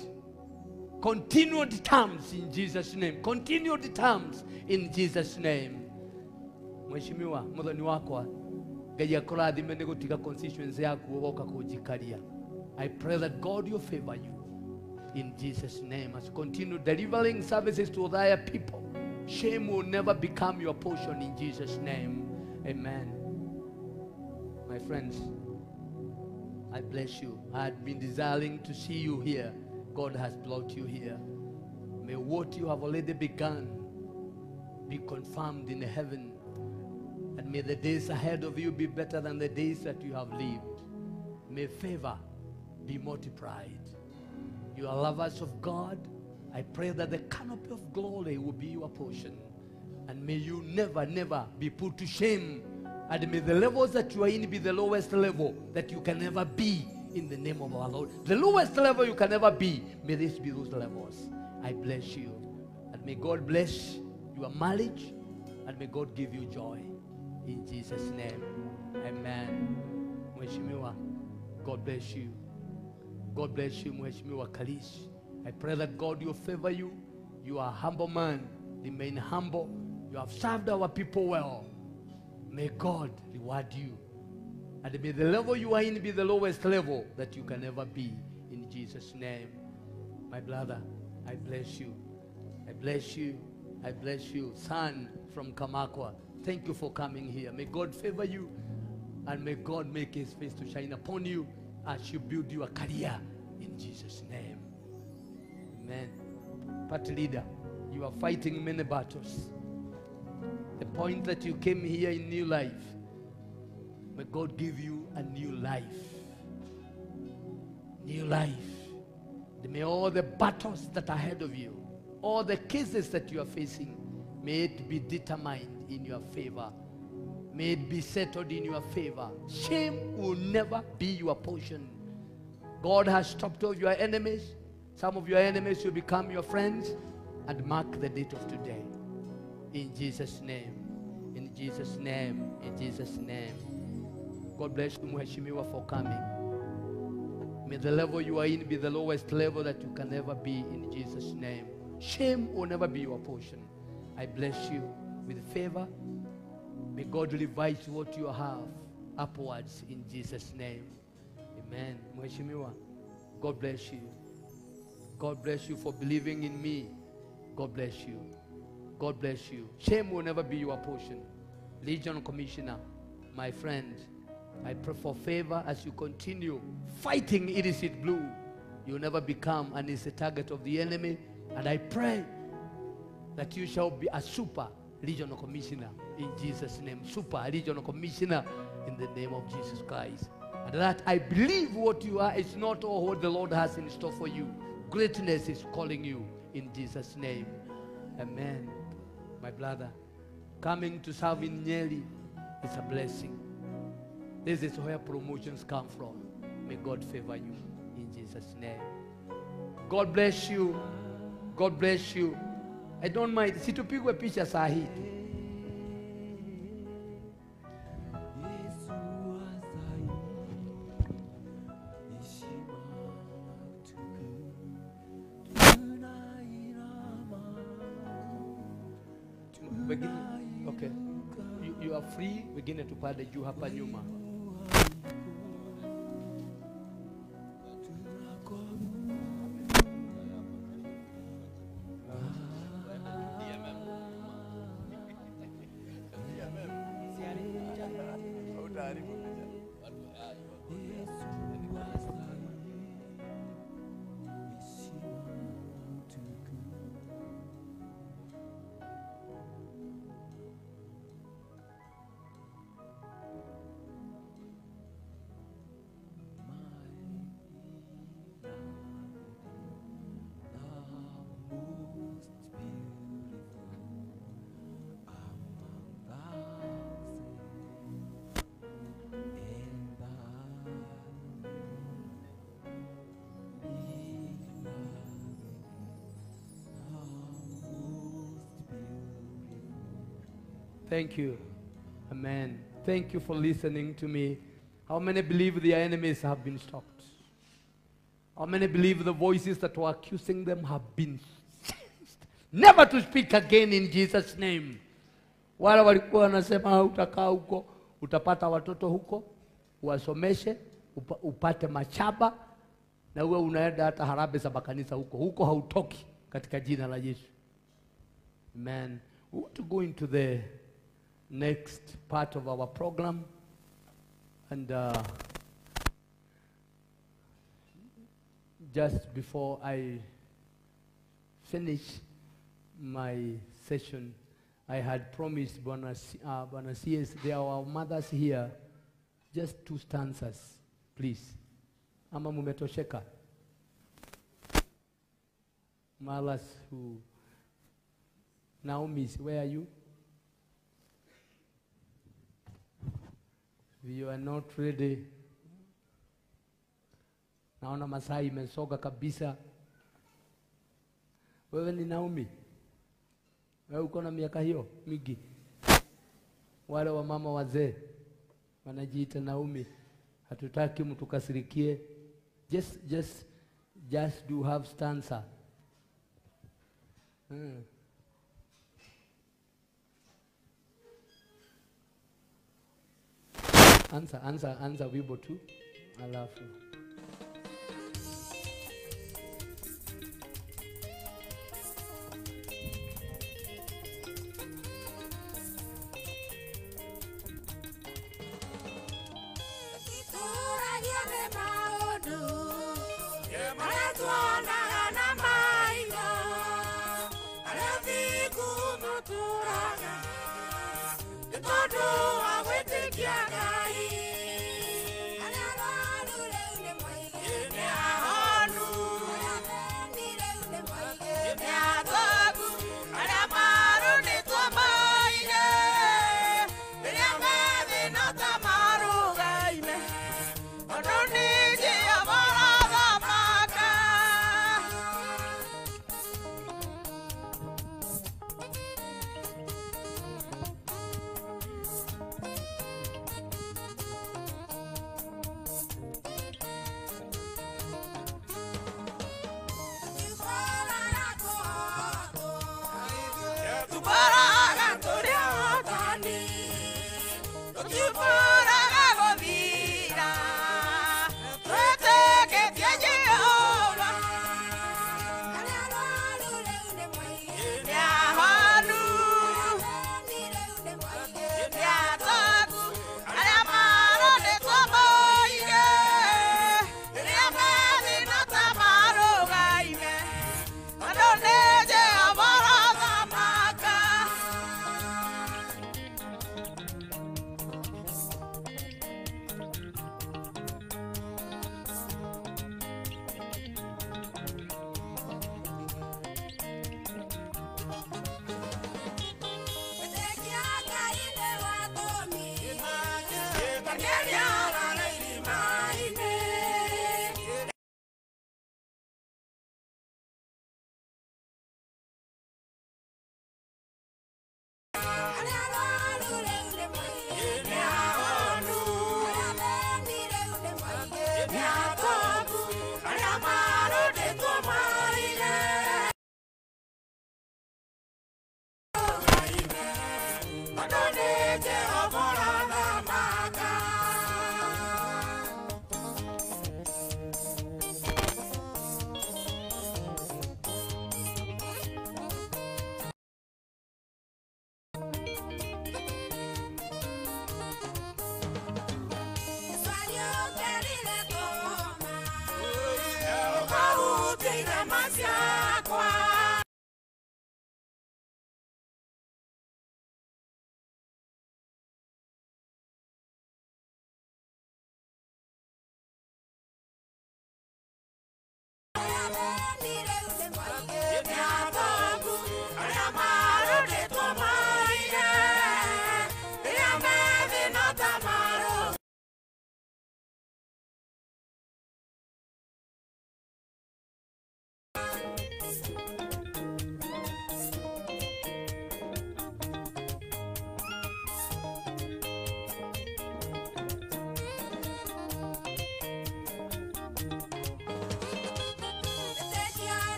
continued terms, in Jesus' name. Continued terms, in Jesus' name. Mheshimiwa, muthoni wakwa, Ngai akurathime ni gutiga constituency yaku woka kujikaria. I pray that God will favor you, in Jesus' name. As you continue delivering services to thy people, shame will never become your portion, in Jesus' name. Amen. My friends, I bless you. I had been desiring to see you here. God has brought you here. May what you have already begun be confirmed in heaven. And may the days ahead of you be better than the days that you have lived. May favor be multiplied. You are lovers of God. I pray that the canopy of glory will be your portion. And may you never, never be put to shame. And may the levels that you are in be the lowest level that you can ever be, in the name of our Lord. The lowest level you can ever be, may this be those levels. I bless you. And may God bless your marriage, and may God give you joy, in Jesus' name. Amen. Mheshimiwa, God bless you. God bless you, Mheshimiwa Kalish. I pray that God will favor you. You are a humble man. Remain humble. You have served our people well. May God reward you. And may the level you are in be the lowest level that you can ever be, in Jesus' name. My brother, I bless you. I bless you. I bless you. Son from Kamakwa, thank you for coming here. May God favor you, and may God make his face to shine upon you as you build your career, in Jesus' name. Amen. Party leader, you are fighting many battles. The point that you came here in new life, may God give you a new life. New life. May all the battles that are ahead of you, all the cases that you are facing, may it be determined in your favor. May it be settled in your favor. Shame will never be your portion. God has stopped all your enemies. Some of your enemies will become your friends. And mark the date of today. In Jesus' name. In Jesus' name. In Jesus' name. God bless you, Mheshimiwa, for coming. May the level you are in be the lowest level that you can ever be in Jesus' name. Shame will never be your portion. I bless you with favor. May God revise what you have upwards in Jesus' name. Amen. Mheshimiwa, God bless you. God bless you for believing in me. God bless you. God bless you. Shame will never be your portion. Legion Commissioner, my friend, I pray for favor as you continue fighting illicit blue. You'll never become an easy target of the enemy. And I pray that you shall be a super regional commissioner in Jesus' name. Super regional commissioner in the name of Jesus Christ. And that I believe what you are is not all what the Lord has in store for you. Greatness is calling you in Jesus' name. Amen. My brother, coming to serve in Nyeri is a blessing. This is where promotions come from. May God favor you in Jesus' name. God bless you. God bless you. I don't mind. Situpigwe picha saa hii. Okay. You are free. Wengine tupande juu hapa nyuma. Thank you. Amen. Thank you for listening to me. How many believe their enemies have been stopped? How many believe the voices that were accusing them have been silenced? Never to speak again in Jesus' name. Wale walikuwa wanasema utakaa huko, utapata watoto huko, uwasomeshe, upate machaba, na uwe unaenda hata harambee za makanisa huko. Huko hautoki katika jina la Yesu. Amen. We want to go into the next part of our program, and just before I finish my session, I had promised Bwana CS, there are our mothers here, just 2 stanzas, please. Ama mumetosheka? Mothers who, Naomi, where are you? You are not ready. Naona masaa imesoga kabisa. Wewe ni Naomi? Wewe uko na miaka hiyo mingi? Wale wa mama wazee wanajiita Naomi. Hatutaki mtu kasirikie. Just do have stanza. Answer wimbo tu. Alafu Etîkia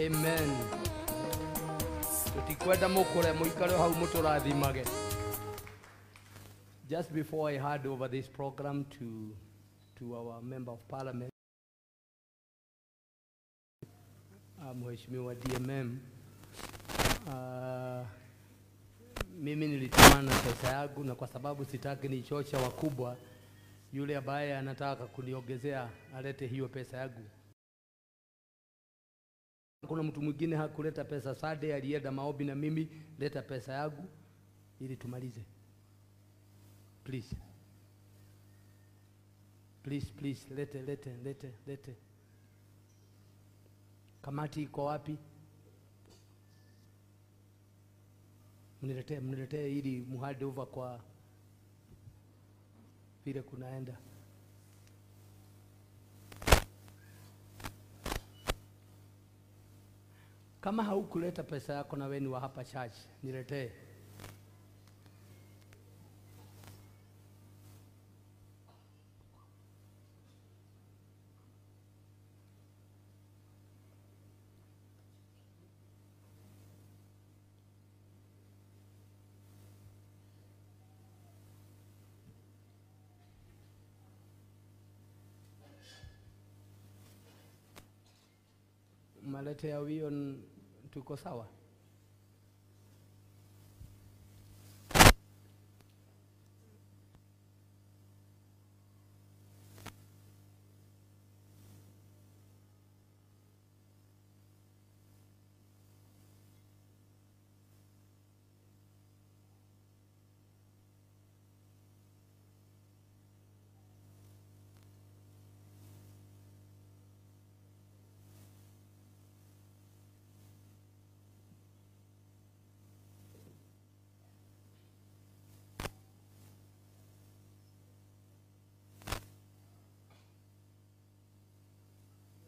Amen. Tutikwenda mukure muikare hau muturathimage. Just before I hand over this program to our member of parliament, Mheshimiwa DMM, mimi nilitamana pesa yangu, na kwa sababu sitaki nichosha wakubwa, yule ambaye anataka kuniongezea alete hiyo pesa yangu. Kuna mtu mwingine hakuleta pesa Sunday, alienda maombi na mimi, leta pesa yangu ili tumalize. Please. Please, please, lete. Kamati iko wapi? Mniletee ili muhande over kwa vile kunaenda. Kama haukuleta pesa yako na wewe wa hapa church, niletee. Malete ya wio tuko sawa?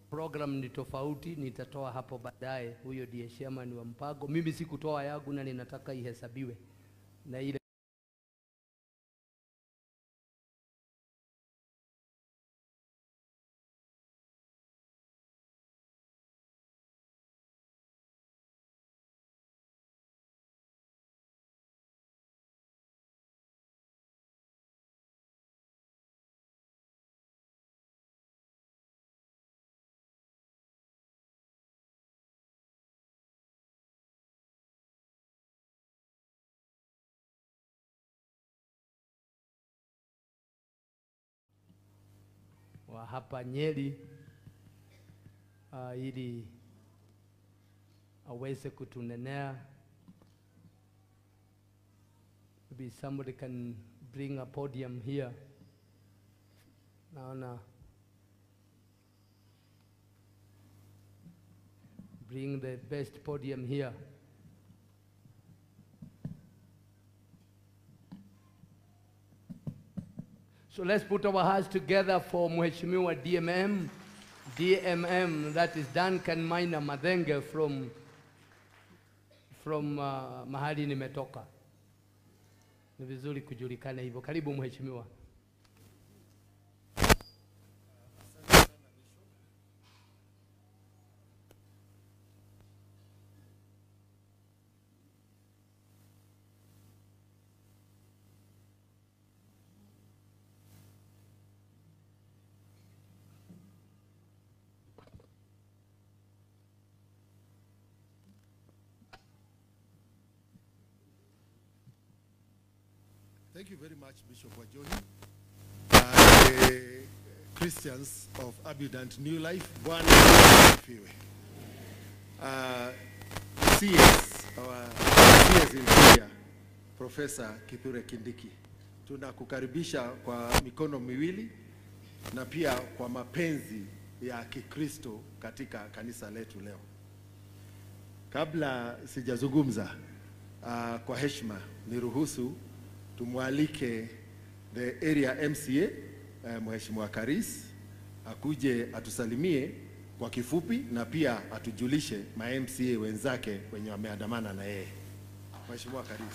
Program ni tofauti, nitatoa hapo baadaye. Huyo ndiye chairman wa mpango. Mimi sikutoa yangu na ninataka ihesabiwe na ile wa hapa Nyeri ili aweze kutunenea. Maybe somebody can bring a podium here. Naona bring the best podium here. So let's put our hearts together for Mheshimiwa DMM, that is Duncan Maina Madenge from mahali nimetoka. Ni vizuri kujulikana hivyo. Karibu Mheshimiwa. Thank you very much, Bishop Wajoni. Christians of Abundant New Life, Bwana asifiwe. CS, our CS Interior, Professor Kithure Kindiki. Tunakukaribisha kwa mikono miwili na pia kwa mapenzi ya Kikristo katika kanisa letu leo. Kabla sijazungumza, kwa heshima niruhusu tumwalike the area MCA Mheshimiwa Karis akuje atusalimie kwa kifupi na pia atujulishe ma MCA wenzake wenye wameandamana na yeye. Mheshimiwa Karis.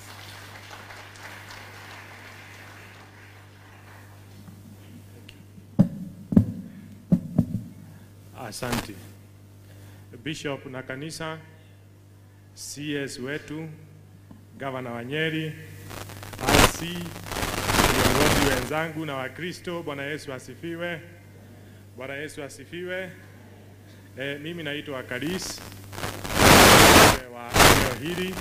Asante. Bishop na kanisa, CS wetu, Gavana wa Nyeri, RC, viongozi wenzangu na Wakristo, Bwana Yesu asifiwe. Bwana Yesu asifiwe. Mimi naitwa Karis wa eneo hili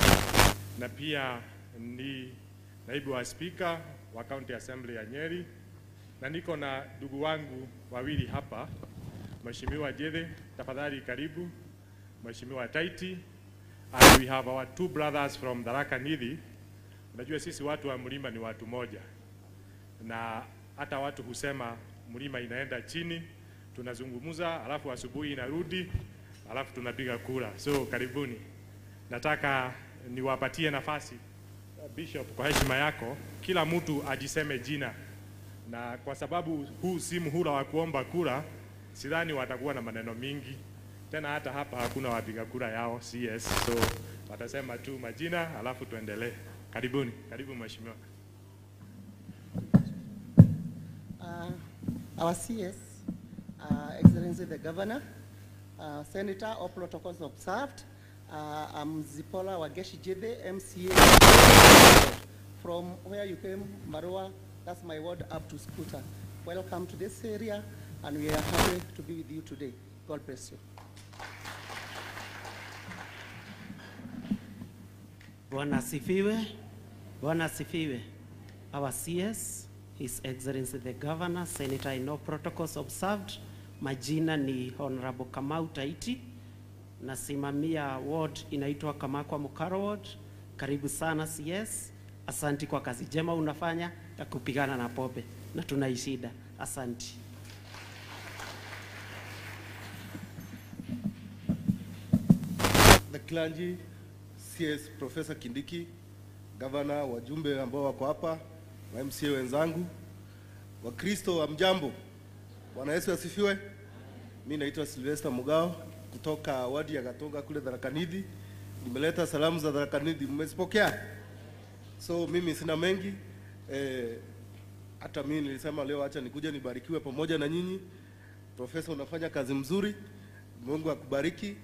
na pia ni naibu wa speaker wa County Assembly ya Nyeri, na niko na ndugu wangu wawili hapa. Mheshimiwa Jede, tafadhali karibu. Mheshimiwa Taiti, and we have our two brothers from Tharaka Nithi. Unajua sisi watu wa mlima ni watu moja, na hata watu husema mlima inaenda chini, tunazungumuza, alafu asubuhi inarudi, alafu tunapiga kura. So karibuni. Nataka niwapatie nafasi, Bishop, kwa heshima yako, kila mtu ajiseme jina, na kwa sababu huu si muhula wa kuomba kura, sidhani watakuwa na maneno mingi. Tena hata hapa hakuna wapiga kura yao CS, so watasema tu majina alafu tuendelee. Karibuni, karibu mheshimiwa. Our CS, Excellency the Governor, Senator, all protocols observed. I'm Zipola Wageshi Jede, MCA from where you came, Marua. That's my ward up to Scooter. Welcome to this area, and we are happy to be with you today. God bless you. Bwana asifiwe. Bwana asifiwe. Our CS, His Excellency the Governor, Senator, in all protocols observed. Majina ni Honorable Kamau Taiti. Nasimamia ward inaitwa Kamakwa Mukaro ward. Karibu sana CS. Asanti kwa kazi jema unafanya ya kupigana na pombe na tunaishida. Asanti. The clergy, CS Professor Kindiki, Governor, wajumbe ambao wako hapa, wa MCA wenzangu, Wakristo wa mjambo. Bwana Yesu asifiwe. Mimi naitwa Sylvester Mugao kutoka wadi ya Gatonga kule Tharaka Nithi. Nimeleta salamu za Tharaka Nithi, mmezipokea? So mimi sina mengi. Hata mimi nilisema leo acha nikuje nibarikiwe pamoja na nyinyi. Profesa, unafanya kazi mzuri. Mungu akubariki.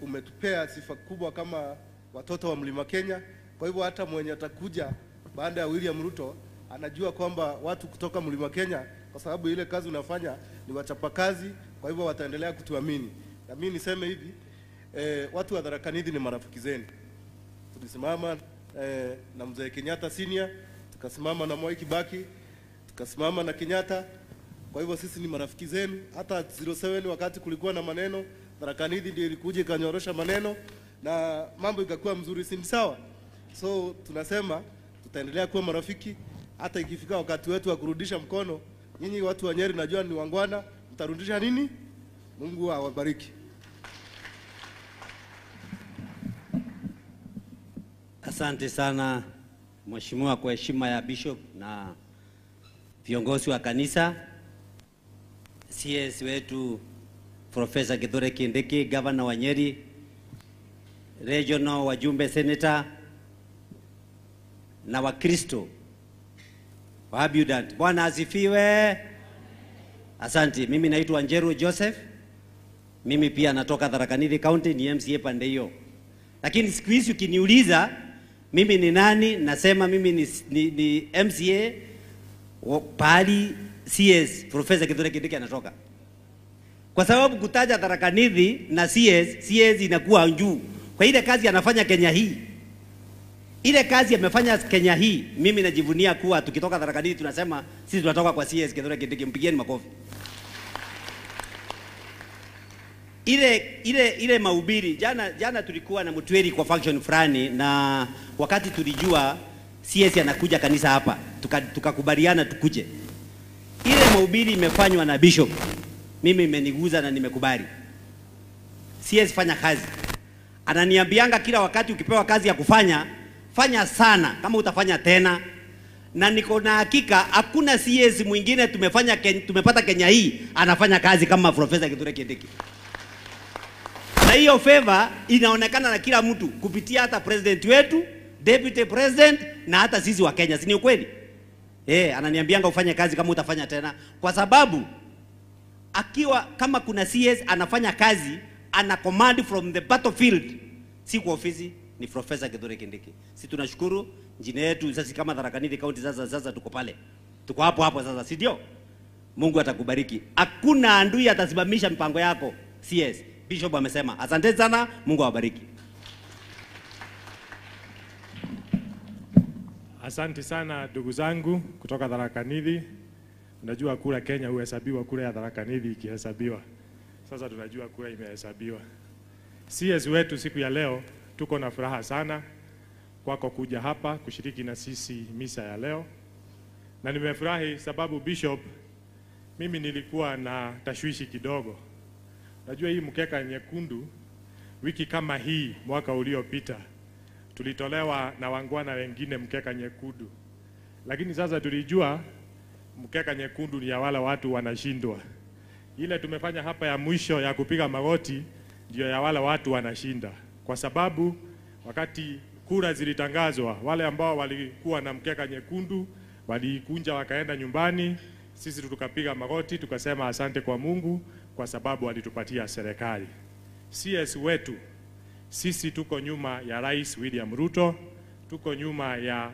Umetupea sifa kubwa kama watoto wa Mlima Kenya. Kwa hivyo hata mwenye atakuja baada ya William Ruto anajua kwamba watu kutoka Mlima Kenya, kwa sababu ile kazi unafanya ni wachapakazi, kwa hivyo wataendelea kutuamini. Na mimi niseme hivi, watu wa Tharaka Nithi ni marafiki zenu. Tulisimama na mzee Kenyatta senior, tukasimama na Moi Kibaki, tukasimama na Kenyatta, Kwa hivyo sisi ni marafiki zenu. Hata 07 wakati kulikuwa na maneno, Tharaka Nithi ndio ilikuja ikanyorosha maneno na mambo ikakuwa mzuri, si sawa? So tunasema tutaendelea kuwa marafiki hata ikifika wakati wetu wa kurudisha mkono. Nyinyi watu wa Nyeri najua ni wangwana, mtarudisha nini? Mungu awabariki. Asante sana Mheshimiwa, kwa heshima ya Bishop na viongozi wa kanisa, CS wetu Professor Kithure Kindiki, Governor wa Nyeri, Regional wajumbe Senator na Wakristo wa Abundant. Bwana asifiwe. Asante. Mimi naitwa Njeru Joseph. Mimi pia natoka Tharaka Nithi County, ni MCA pande hiyo. Lakini siku hizi ukiniuliza mimi ni nani, nasema mimi ni MCA pahali CS Professor Kithure Kindiki anatoka. Kwa sababu kutaja Tharaka Nithi na CS inakuwa juu. Kwa ile kazi anafanya Kenya hii. Ile kazi amefanya Kenya hii, mimi najivunia kuwa tukitoka Tharaka Nithi tunasema sisi tunatoka kwa CS Kithure Kindiki, mpigieni makofi. Ile mahubiri jana tulikuwa na Mutweri kwa function fulani, na wakati tulijua CS anakuja kanisa hapa, tukakubaliana tukuje. Ile mahubiri imefanywa na Bishop, mimi imeniguza na nimekubali. CS fanya kazi. Ananiambianga kila wakati ukipewa kazi ya kufanya, fanya sana kama utafanya tena. Na niko na hakika hakuna CS mwingine tumepata Kenya hii anafanya kazi kama Professor Kithure Kindiki. Na hiyo favor inaonekana na kila mtu kupitia hata president wetu, deputy president na hata sisi wa Kenya. Si ni ukweli? Ananiambianga ufanye kazi kama utafanya tena, kwa sababu akiwa kama kuna CS anafanya kazi, ana command from the battlefield, si kwa ofisi, ni Professor Kithure Kindiki. Si tunashukuru njine yetu sasa kama Tharaka Nithi County, sasa tuko pale. Tuko hapo sasa, si ndio? Mungu atakubariki. Hakuna adui atasimamisha mpango yako, CS. Bishop amesema. Asante sana, Mungu awabariki. Asante sana ndugu zangu kutoka Tharaka Nithi. Unajua kura Kenya huhesabiwa, kura ya Tharaka Nithi ikihesabiwa. Sasa tunajua kura imehesabiwa. CS wetu siku ya leo tuko na furaha sana kwako kuja hapa kushiriki na sisi misa ya leo. Na nimefurahi sababu Bishop, mimi nilikuwa na tashwishi kidogo. Najua hii mkeka nyekundu wiki kama hii mwaka uliopita tulitolewa na wangwana wengine mkeka nyekundu. Lakini sasa tulijua mkeka nyekundu ni ya wale watu wanashindwa. Ile tumefanya hapa ya mwisho ya kupiga magoti ndio ya wale watu wanashinda. Kwa sababu wakati kura zilitangazwa, wale ambao walikuwa na mkeka nyekundu walikunja wakaenda nyumbani. Sisi tukapiga magoti tukasema asante kwa Mungu kwa sababu alitupatia serikali. CS wetu, sisi tuko nyuma ya Rais William Ruto, tuko nyuma ya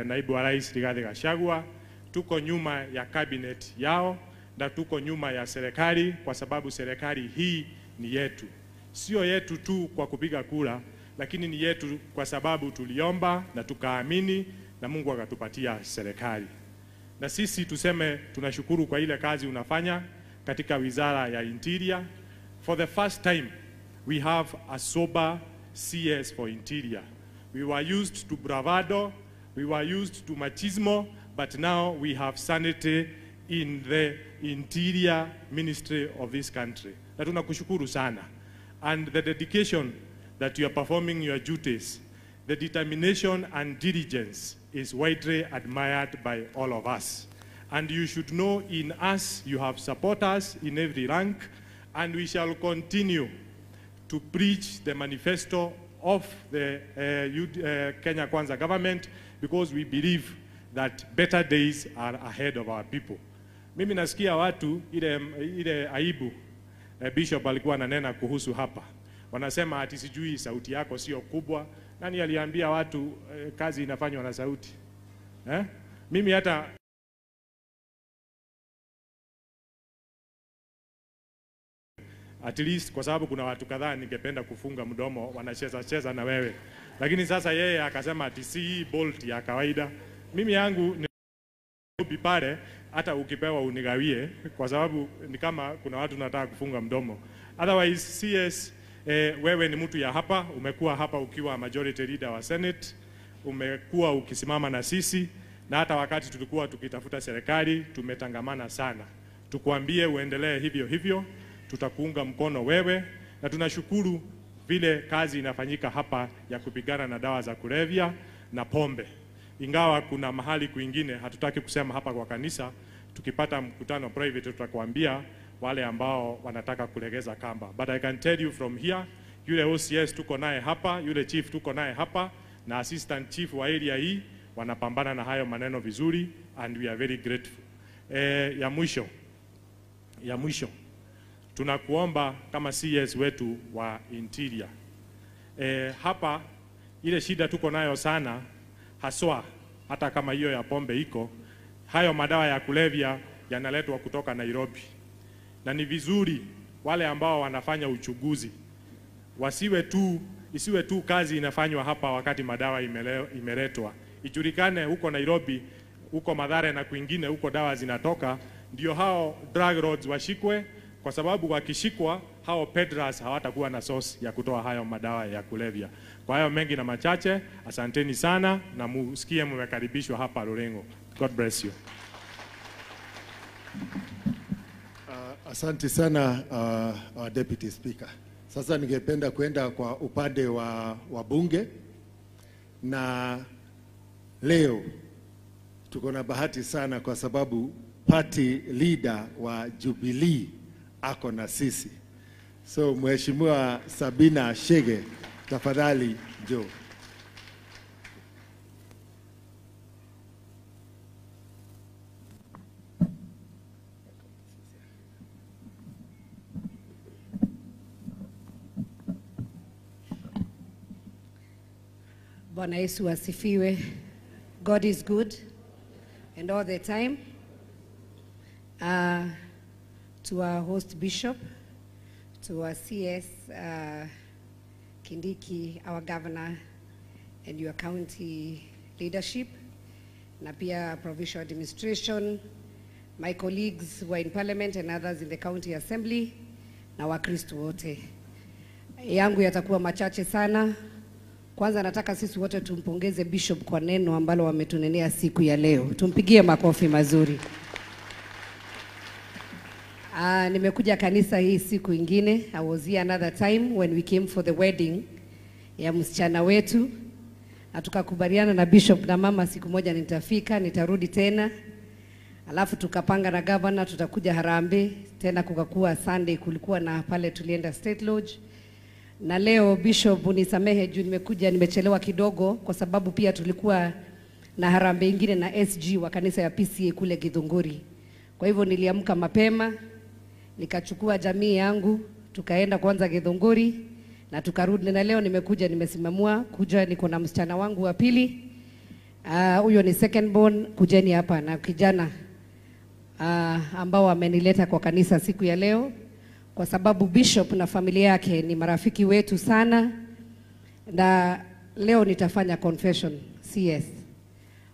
naibu wa Rais Rigathi Gachagua, tuko nyuma ya cabinet yao na tuko nyuma ya serikali, kwa sababu serikali hii ni yetu. Sio yetu tu kwa kupiga kura, lakini ni yetu kwa sababu tuliomba na tukaamini na Mungu akatupatia serikali. Na sisi tuseme tunashukuru kwa ile kazi unafanya katika wizara ya Interior. For the first time we have a sober CS for Interior. We were used to bravado, we were used to machismo, but now we have sanity in the Interior Ministry of this country. Na tunakushukuru sana. And the dedication that you are performing your duties, the determination and diligence is widely admired by all of us. And you should know in us, you have support us in every rank, and we shall continue to preach the manifesto of the Kenya Kwanza government, because we believe that better days are ahead of our people. Mimi nasikia watu ile aibu Bishop alikuwa ananena kuhusu hapa. Wanasema ati sijui sauti yako sio kubwa. Nani aliambia watu kazi inafanywa na sauti? Mimi hata at least kwa sababu kuna watu kadhaa ningependa kufunga mdomo wanacheza na wewe. Lakini sasa yeye akasema ati si bolt ya kawaida. Mimi yangu ni pale hata ukipewa unigawie, kwa sababu ni kama kuna watu nataka kufunga mdomo. Otherwise CS, wewe ni mtu ya hapa, umekuwa hapa ukiwa majority leader wa Senate, umekuwa ukisimama na sisi, na hata wakati tulikuwa tukitafuta serikali tumetangamana sana. Tukuambie uendelee hivyo hivyo, tutakuunga mkono wewe, na tunashukuru vile kazi inafanyika hapa ya kupigana na dawa za kulevya na pombe. Ingawa kuna mahali kwingine hatutaki kusema hapa kwa kanisa, tukipata mkutano private tutakwambia wale ambao wanataka kulegeza kamba. But I can tell you from here, yule OCS tuko naye hapa, yule chief tuko naye hapa, na assistant chief wa area hii wanapambana na hayo maneno vizuri, and we are very grateful. Ya mwisho tunakuomba kama CS wetu wa interior, hapa ile shida tuko nayo sana haswa, hata kama hiyo ya pombe iko, hayo madawa ya kulevya yanaletwa kutoka Nairobi, na ni vizuri wale ambao wanafanya uchunguzi isiwe tu kazi inafanywa hapa wakati madawa imeletwa, ijulikane huko Nairobi, huko Mathare na kwingine huko dawa zinatoka, ndio hao drug lords washikwe, kwa sababu wakishikwa hao peddlers hawatakuwa na source ya kutoa hayo madawa ya kulevya. Kwa hayo mengi na machache, asanteni sana na musikie mmekaribishwa hapa Lurengo. God bless you. Asante sana Deputy Speaker. Sasa ningependa kwenda kwa upande wa bunge, na leo tuko na bahati sana kwa sababu party leader wa Jubilee ako na sisi. So Mheshimiwa Sabina Shege, tafadhali njoo. Bwana Yesu asifiwe. God is good and all the time. To our host bishop, to our CS Kindiki, our governor, and your county leadership, na pia provincial administration, my colleagues who are in parliament and others in the county assembly, na Wakristo wote. Yangu yatakuwa machache sana. Kwanza nataka sisi wote tumpongeze bishop kwa neno ambalo wametunenea siku ya leo. Tumpigie makofi mazuri. Nimekuja kanisa hii siku ingine. I was here another time when we came for the wedding ya msichana wetu. Na tukakubaliana na bishop na mama siku moja nitafika, nitarudi tena. Alafu tukapanga na governor tutakuja Harambee, tena kukakuwa Sunday kulikuwa na pale tulienda State Lodge. Na leo bishop unisamehe juu nimechelewa kidogo kwa sababu pia tulikuwa na harambee ingine na SG wa kanisa ya PCA kule Githunguri. Kwa hivyo niliamka mapema, nikachukua jamii yangu, tukaenda kwanza Githunguri na tukarudi, na leo nimesimamua kuja, niko na msichana wangu wa pili. Huyo ni second born, kujeni hapa na kijana ambao amenileta kwa kanisa siku ya leo. Kwa sababu bishop na familia yake ni marafiki wetu sana, na leo nitafanya confession CS.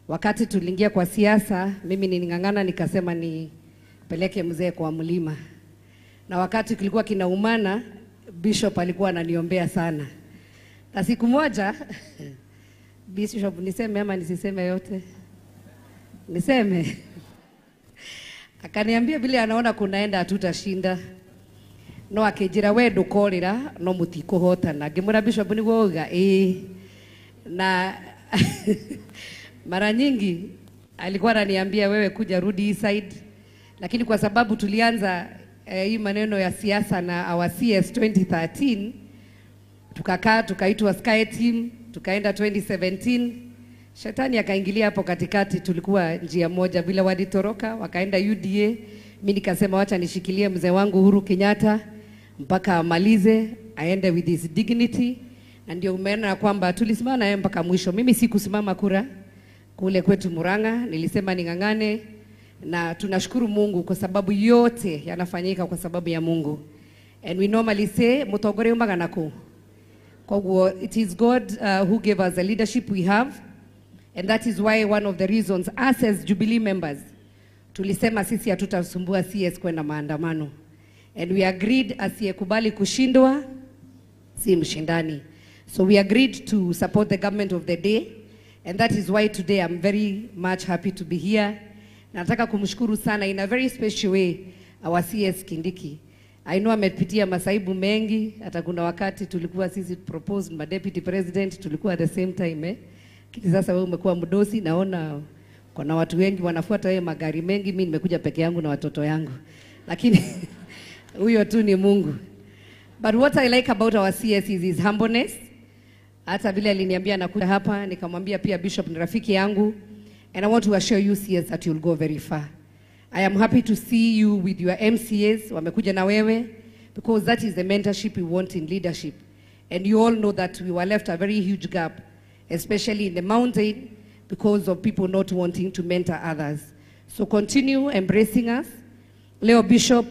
Wakati tuliingia kwa siasa, mimi nilingangana nikasema nipeleke mzee kwa mlima. Na wakati kilikuwa kinaumana, bishop alikuwa ananiombea sana. Na siku moja bishop, niseme ama nisiseme yote? Niseme. Akaniambia vile anaona kunaenda hatutashinda. No akijira we ndukorira no mutikuhotana. Ngimura bishop ni woga na mara nyingi alikuwa ananiambia wewe kuja rudi hii side, lakini kwa sababu tulianza hii maneno ya siasa na our CS 2013, tukakaa tukaitwa Sky Team, tukaenda 2017, shetani akaingilia hapo katikati. Tulikuwa njia moja bila waditoroka, wakaenda UDA. Mimi nikasema wacha nishikilie mzee wangu Uhuru Kenyatta mpaka amalize, aende with his dignity. Na ndio umeona kwamba tulisimama naye mpaka mwisho. Mimi sikusimama kura kule kwetu Murang'a, nilisema ningangane, na tunashukuru Mungu kwa sababu yote yanafanyika kwa sababu ya Mungu. And we normally say mutogore umaganako. Kwa it is God who gave us the leadership we have, and that is why one of the reasons us as Jubilee members tulisema sisi hatutasumbua CS kwenda maandamano. And we agreed asiyekubali kushindwa si mshindani. So we agreed to support the government of the day, and that is why today I'm very much happy to be here. Nataka kumshukuru sana in a very special way our CS Kindiki. I know amepitia masaibu mengi, hata kuna wakati tulikuwa sisi proposed ma deputy president, tulikuwa at the same time Kiti sasa wewe umekuwa mdosi, naona kuna watu wengi wanafuata wewe magari mengi, mimi nimekuja peke yangu na watoto yangu. Lakini huyo tu ni Mungu. But what I like about our CS is his humbleness. Hata vile aliniambia nakuja hapa, nikamwambia pia Bishop ni rafiki yangu. And I want to assure you CS that you'll go very far. I am happy to see you with your MCAs, wamekuja na wewe, because that is the mentorship we want in leadership. And you all know that we were left a very huge gap, especially in the mountain, because of people not wanting to mentor others. So continue embracing us. Leo Bishop,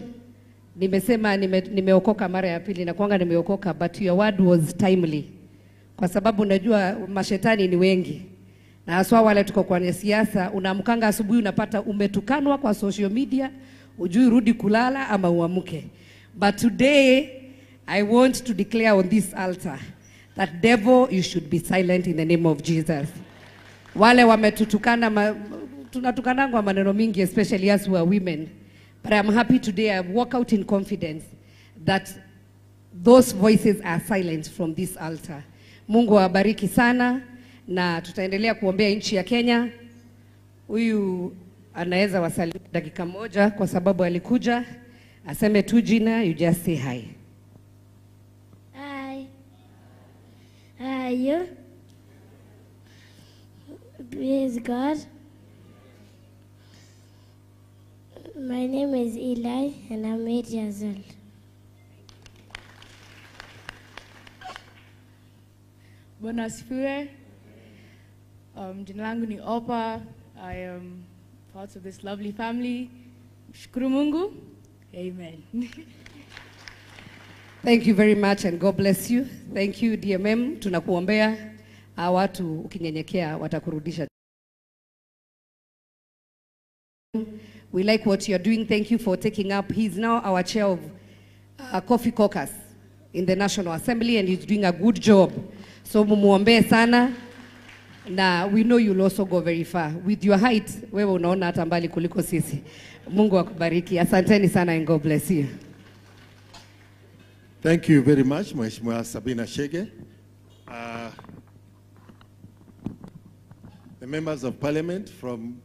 nimesema nimeokoka mara ya pili na kwanga nimeokoka, but your word was timely. Kwa sababu najua mashetani ni wengi. Na haswa wale tuko kwa siasa, unaamkanga asubuhi unapata umetukanwa kwa social media, ujui rudi kulala ama uamuke. But today, I want to declare on this altar that devil, you should be silent in the name of Jesus. Wale wametutukana, tunatukanangwa maneno mingi, especially us who are women. But I'm happy today I walk out in confidence that those voices are silenced from this altar. Mungu awabariki sana. Na tutaendelea kuombea nchi ya Kenya. Huyu anaweza wasalimia dakika moja kwa sababu alikuja. Aseme tu jina, you just say hi. Hi. How are you? Praise God. My name is Eli and I'm 8 years old. Bwana asifiwe. Jina langu ni Opa. I am part of this lovely family. Shukuru Mungu. Amen. Thank you very much and God bless you. Thank you DMM. Tunakuombea. Watu ukinyenyekea watakurudisha. We like what you're doing. Thank you for taking up. He's now our chair of Coffee Caucus in the National Assembly and he's doing a good job. So mumuombee sana. Na we know you'll also go very far. With your height, wewe unaona hata mbali kuliko sisi. Mungu akubariki. Asanteni sana and God bless you. Thank you very much, Mheshimiwa Sabina Shege. The members of parliament from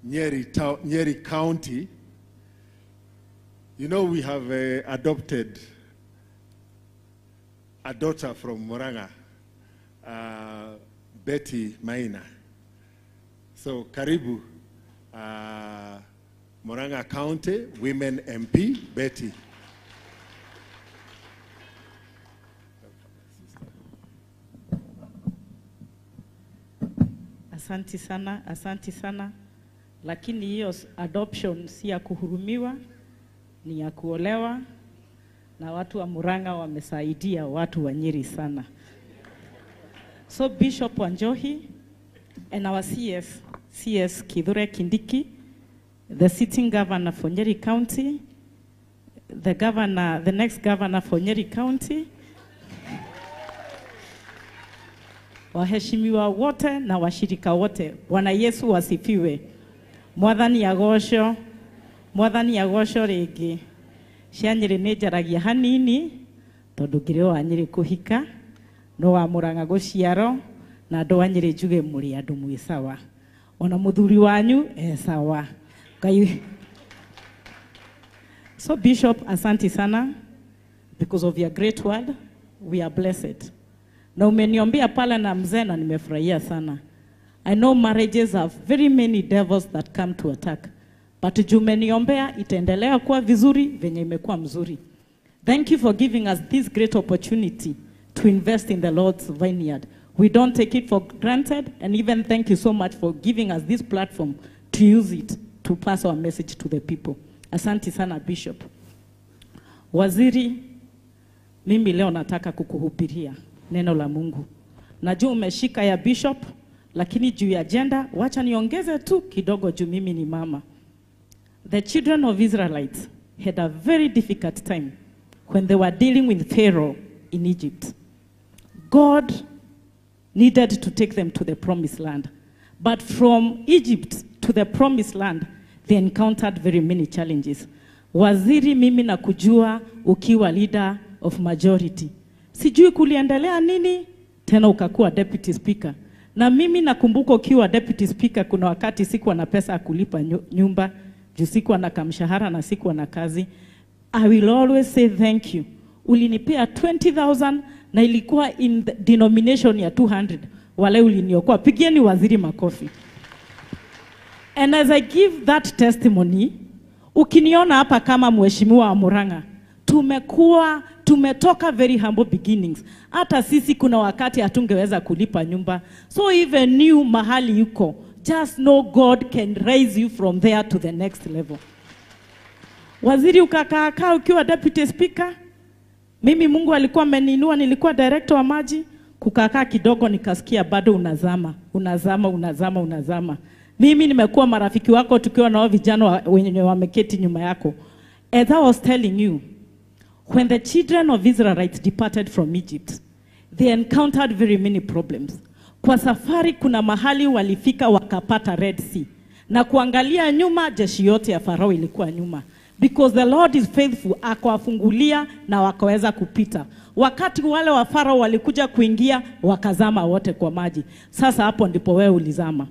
Nyeri County, you know we have adopted a daughter from Murang'a, Betty Maina. So karibu Murang'a County Women MP Betty. Asanti sana. Lakini hiyo adoption si ya kuhurumiwa, ni ya kuolewa, na watu wa Murang'a wamesaidia watu wa Nyeri sana. So Bishop Wanjohi and our CS Kithure Kindiki, the sitting governor for Nyeri County, the next governor for Nyeri County, waheshimiwa wote na washirika wote, Bwana Yesu wasifiwe. Mwathani agocwo rĩngĩ. Cia Nyeri nĩ njaragia hanini tondũ ngĩrĩ wa Nyeri kũhika, no wa Murang'a gũciarwo, na andũ a Nyeri njuge mũrĩ andũ mwĩ sawa. Ona mũthuri wanyu sawa. So Bishop, asante sana because of your great word. We are blessed. Na umeniombea pale na mzee na nimefurahia sana. I know marriages have very many devils that come to attack. But jumeniombea itaendelea kuwa vizuri venye imekuwa mzuri. Thank you for giving us this great opportunity to invest in the Lord's vineyard. We don't take it for granted, and even thank you so much for giving us this platform to use it to pass our message to the people. Asante sana Bishop. Waziri, mimi leo nataka kukuhubiria neno la Mungu. Najua umeshika ya Bishop, lakini juu ya agenda, wacha niongeze tu kidogo juu mimi ni mama. the children of Israelites had a very difficult time when they were dealing with Pharaoh in Egypt. God needed to take them to the promised land. But from Egypt to the promised land, they encountered very many challenges. Waziri, mimi na kujua ukiwa leader of majority. Sijui kuliendelea nini, tena ukakuwa deputy speaker. Na mimi nakumbuka ukiwa deputy speaker kuna wakati sikuwa na pesa ya kulipa nyumba, juu sikuwa na kamshahara na sikuwa na kazi. I will always say thank you. Ulinipea 20,000 na ilikuwa in the denomination ya 200. Wale uliniokoa. Pigieni waziri makofi. And as I give that testimony, ukiniona hapa kama mheshimiwa wa Murang'a, tumetoka very humble beginnings. Hata sisi kuna wakati hatungeweza kulipa nyumba. So even new mahali yuko, just know God can raise you from there to the next level. Waziri ukakaa ukiwa deputy speaker, mimi Mungu alikuwa ameniinua, nilikuwa director wa maji, kukakaa kidogo nikasikia bado unazama. Mimi nimekuwa marafiki wako tukiwa nao vijana wenye wameketi nyuma yako. As I was telling you, when the children of Israelites departed from Egypt, they encountered very many problems. Kwa safari kuna mahali walifika wakapata Red Sea. Na kuangalia nyuma, jeshi yote ya Farao ilikuwa nyuma. Because the Lord is faithful, akawafungulia na wakaweza kupita. Wakati wale wa Farao walikuja kuingia, wakazama wote kwa maji. Sasa hapo ndipo wewe ulizama.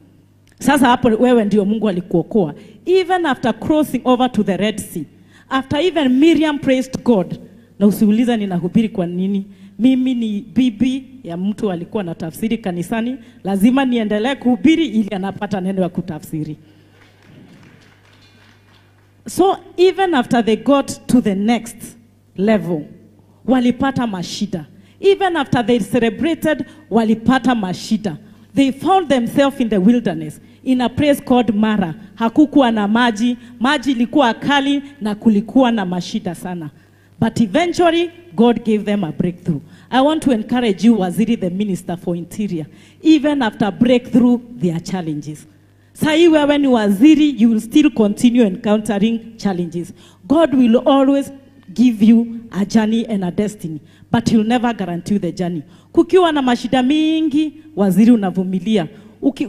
Sasa hapo wewe ndio Mungu alikuokoa. Even after crossing over to the Red Sea, after even Miriam praised God, na usiuliza ninahubiri kwa nini, mimi ni bibi ya mtu alikuwa na tafsiri kanisani, lazima niendelee kuhubiri ili anapata neno ya kutafsiri. So even after they got to the next level, walipata mashida. Even after they celebrated, walipata mashida. They found themselves in the wilderness, in a place called Mara. Hakukuwa na maji, maji ilikuwa kali na kulikuwa na mashida sana. But eventually, God gave them a breakthrough. I want to encourage you, Waziri, the Minister for Interior. Even after breakthrough, there are challenges. Sai wewe ni waziri, you will still continue encountering challenges. God will always give you a journey and a destiny, but he'll never guarantee you the journey. Kukiwa na mashida mingi, waziri unavumilia.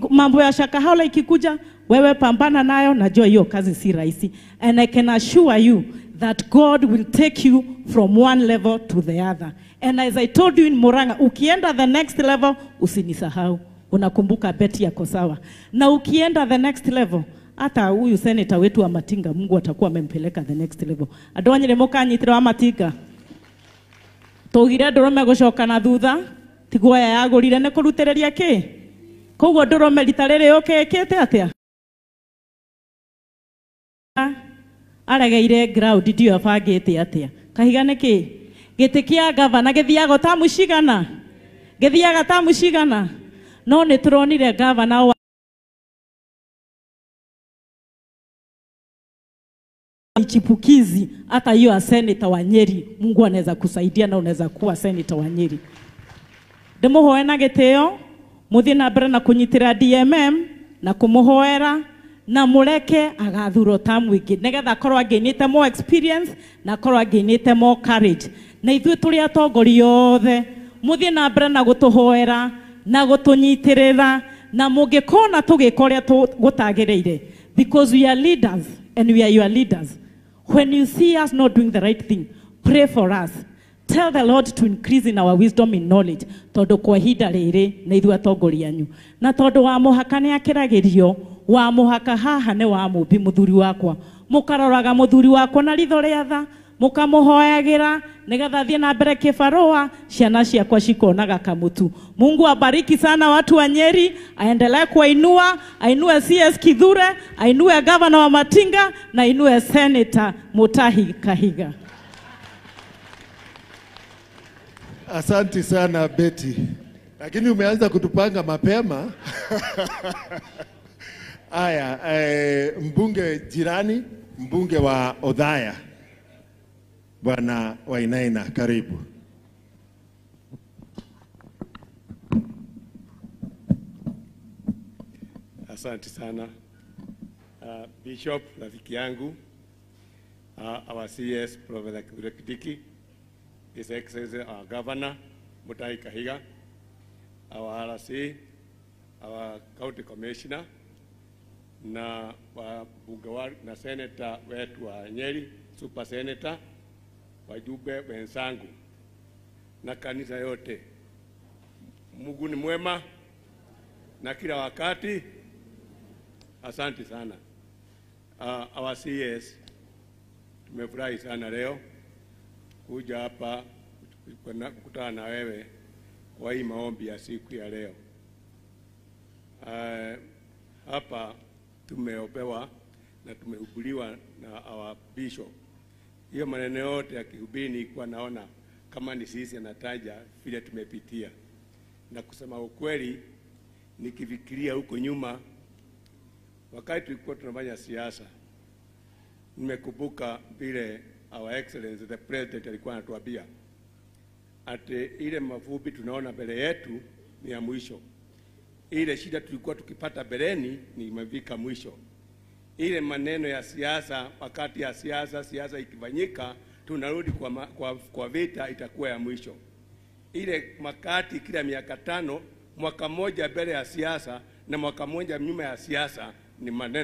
Mambo ya shakahola ikikuja, wewe pambana nayo, najua hiyo kazi si rahisi. And I can assure you that God will take you from one level to the other. And as I told you in Murang'a, ukienda the next level, usinisahau. Unakumbuka beti yako sawa. Na ukienda the next level, hata huyu senator wetu wa Matinga, Mungu atakuwa amempeleka the next level. Adwanyire mukanyitira wa Matinga. Tugire ndorome gucoka na thutha, tigwa yagurire ne kurutereria ki. Koguo ndorome ritarere okekete atia. Arageire ground ndio abangite atia. Kahiga niki? Giti kia gavana githiago tamu cigana. Githiaga tamu cigana. No nĩ tũronire gavana wa chipukizi, hata hiyo senator wa Nyeri, Mungu anaweza kusaidia na unaweza kuwa senator wa Nyeri. Ndĩmũhoe na gĩtĩo, mũthiĩ na mbere na kũnyitĩra DMM na kũmũhoera na mũreke agathurwo tamu ingĩ nĩgetha akorwo agĩnĩte more experience na akorwo agĩnĩte more courage. Na ithuĩ tũrĩ atongoria othe, mũthiĩ na mbere na gũtũhoera na gũtũnyitĩrĩra na mũngĩkona tũgĩka ũrĩa gũtagĩrĩire, because we are leaders and we are your leaders. When you see us not doing the right thing, pray for us. Tell the Lord to increase in our wisdom and knowledge, tondũ kwa ihinda rĩrĩ na ithuĩ atongoria anyu. Na tondũ wa mũhaka nĩ akĩragĩrio, wa mũhaka haha nĩ wa mũmbi mũthuri wakwa. Mũkaroraga mũthuri wakwa na ritho rĩa tha, mũkamũhoyagĩra nĩgetha thiĩ na mbere kĩbarũa, ciana ciakwa cikonaga kamutu. Mungu abariki sana watu wa Nyeri, aendelee kuinua, ainue CS Kithure, ainue gavana wa Matinga na ainue senator Mutahi Kahiga. Asante sana Betty. Lakini umeanza kutupanga mapema. Aya, mbunge jirani, mbunge wa Odhaya, Bwana Wainaina, karibu. Asante sana. Bishop rafiki yangu, our CS Professor Kindiki, His Excellency our Governor Mutai Kahiga, our RC, our County Commissioner, na wabunge na Senator wetu wa Nyeri, Super Senator, wajumbe wenzangu na kanisa yote. Mungu ni mwema na kila wakati. Asante sana. Our CS, tumefurahi sana leo kuja hapa kukutana na wewe kwa hii maombi ya siku ya leo. Hapa tumeopewa na tumehubiriwa na our bishop. Hiyo maneno yote ya kihubiri kwa naona kama ni sisi anataja vile tumepitia. Na kusema ukweli, nikifikiria huko nyuma wakati tulikuwa tunafanya siasa, nimekumbuka vile our excellency the president alikuwa anatuambia ati ile mafupi tunaona mbele yetu ni ya mwisho. Ile shida tulikuwa tukipata beleni ni imefika mwisho. Ile maneno ya siasa, wakati ya siasa ikifanyika tunarudi kwa vita, itakuwa ya mwisho. Ile makati kila miaka 5, mwaka mmoja mbele ya siasa na mwaka mmoja nyuma ya siasa ni maneno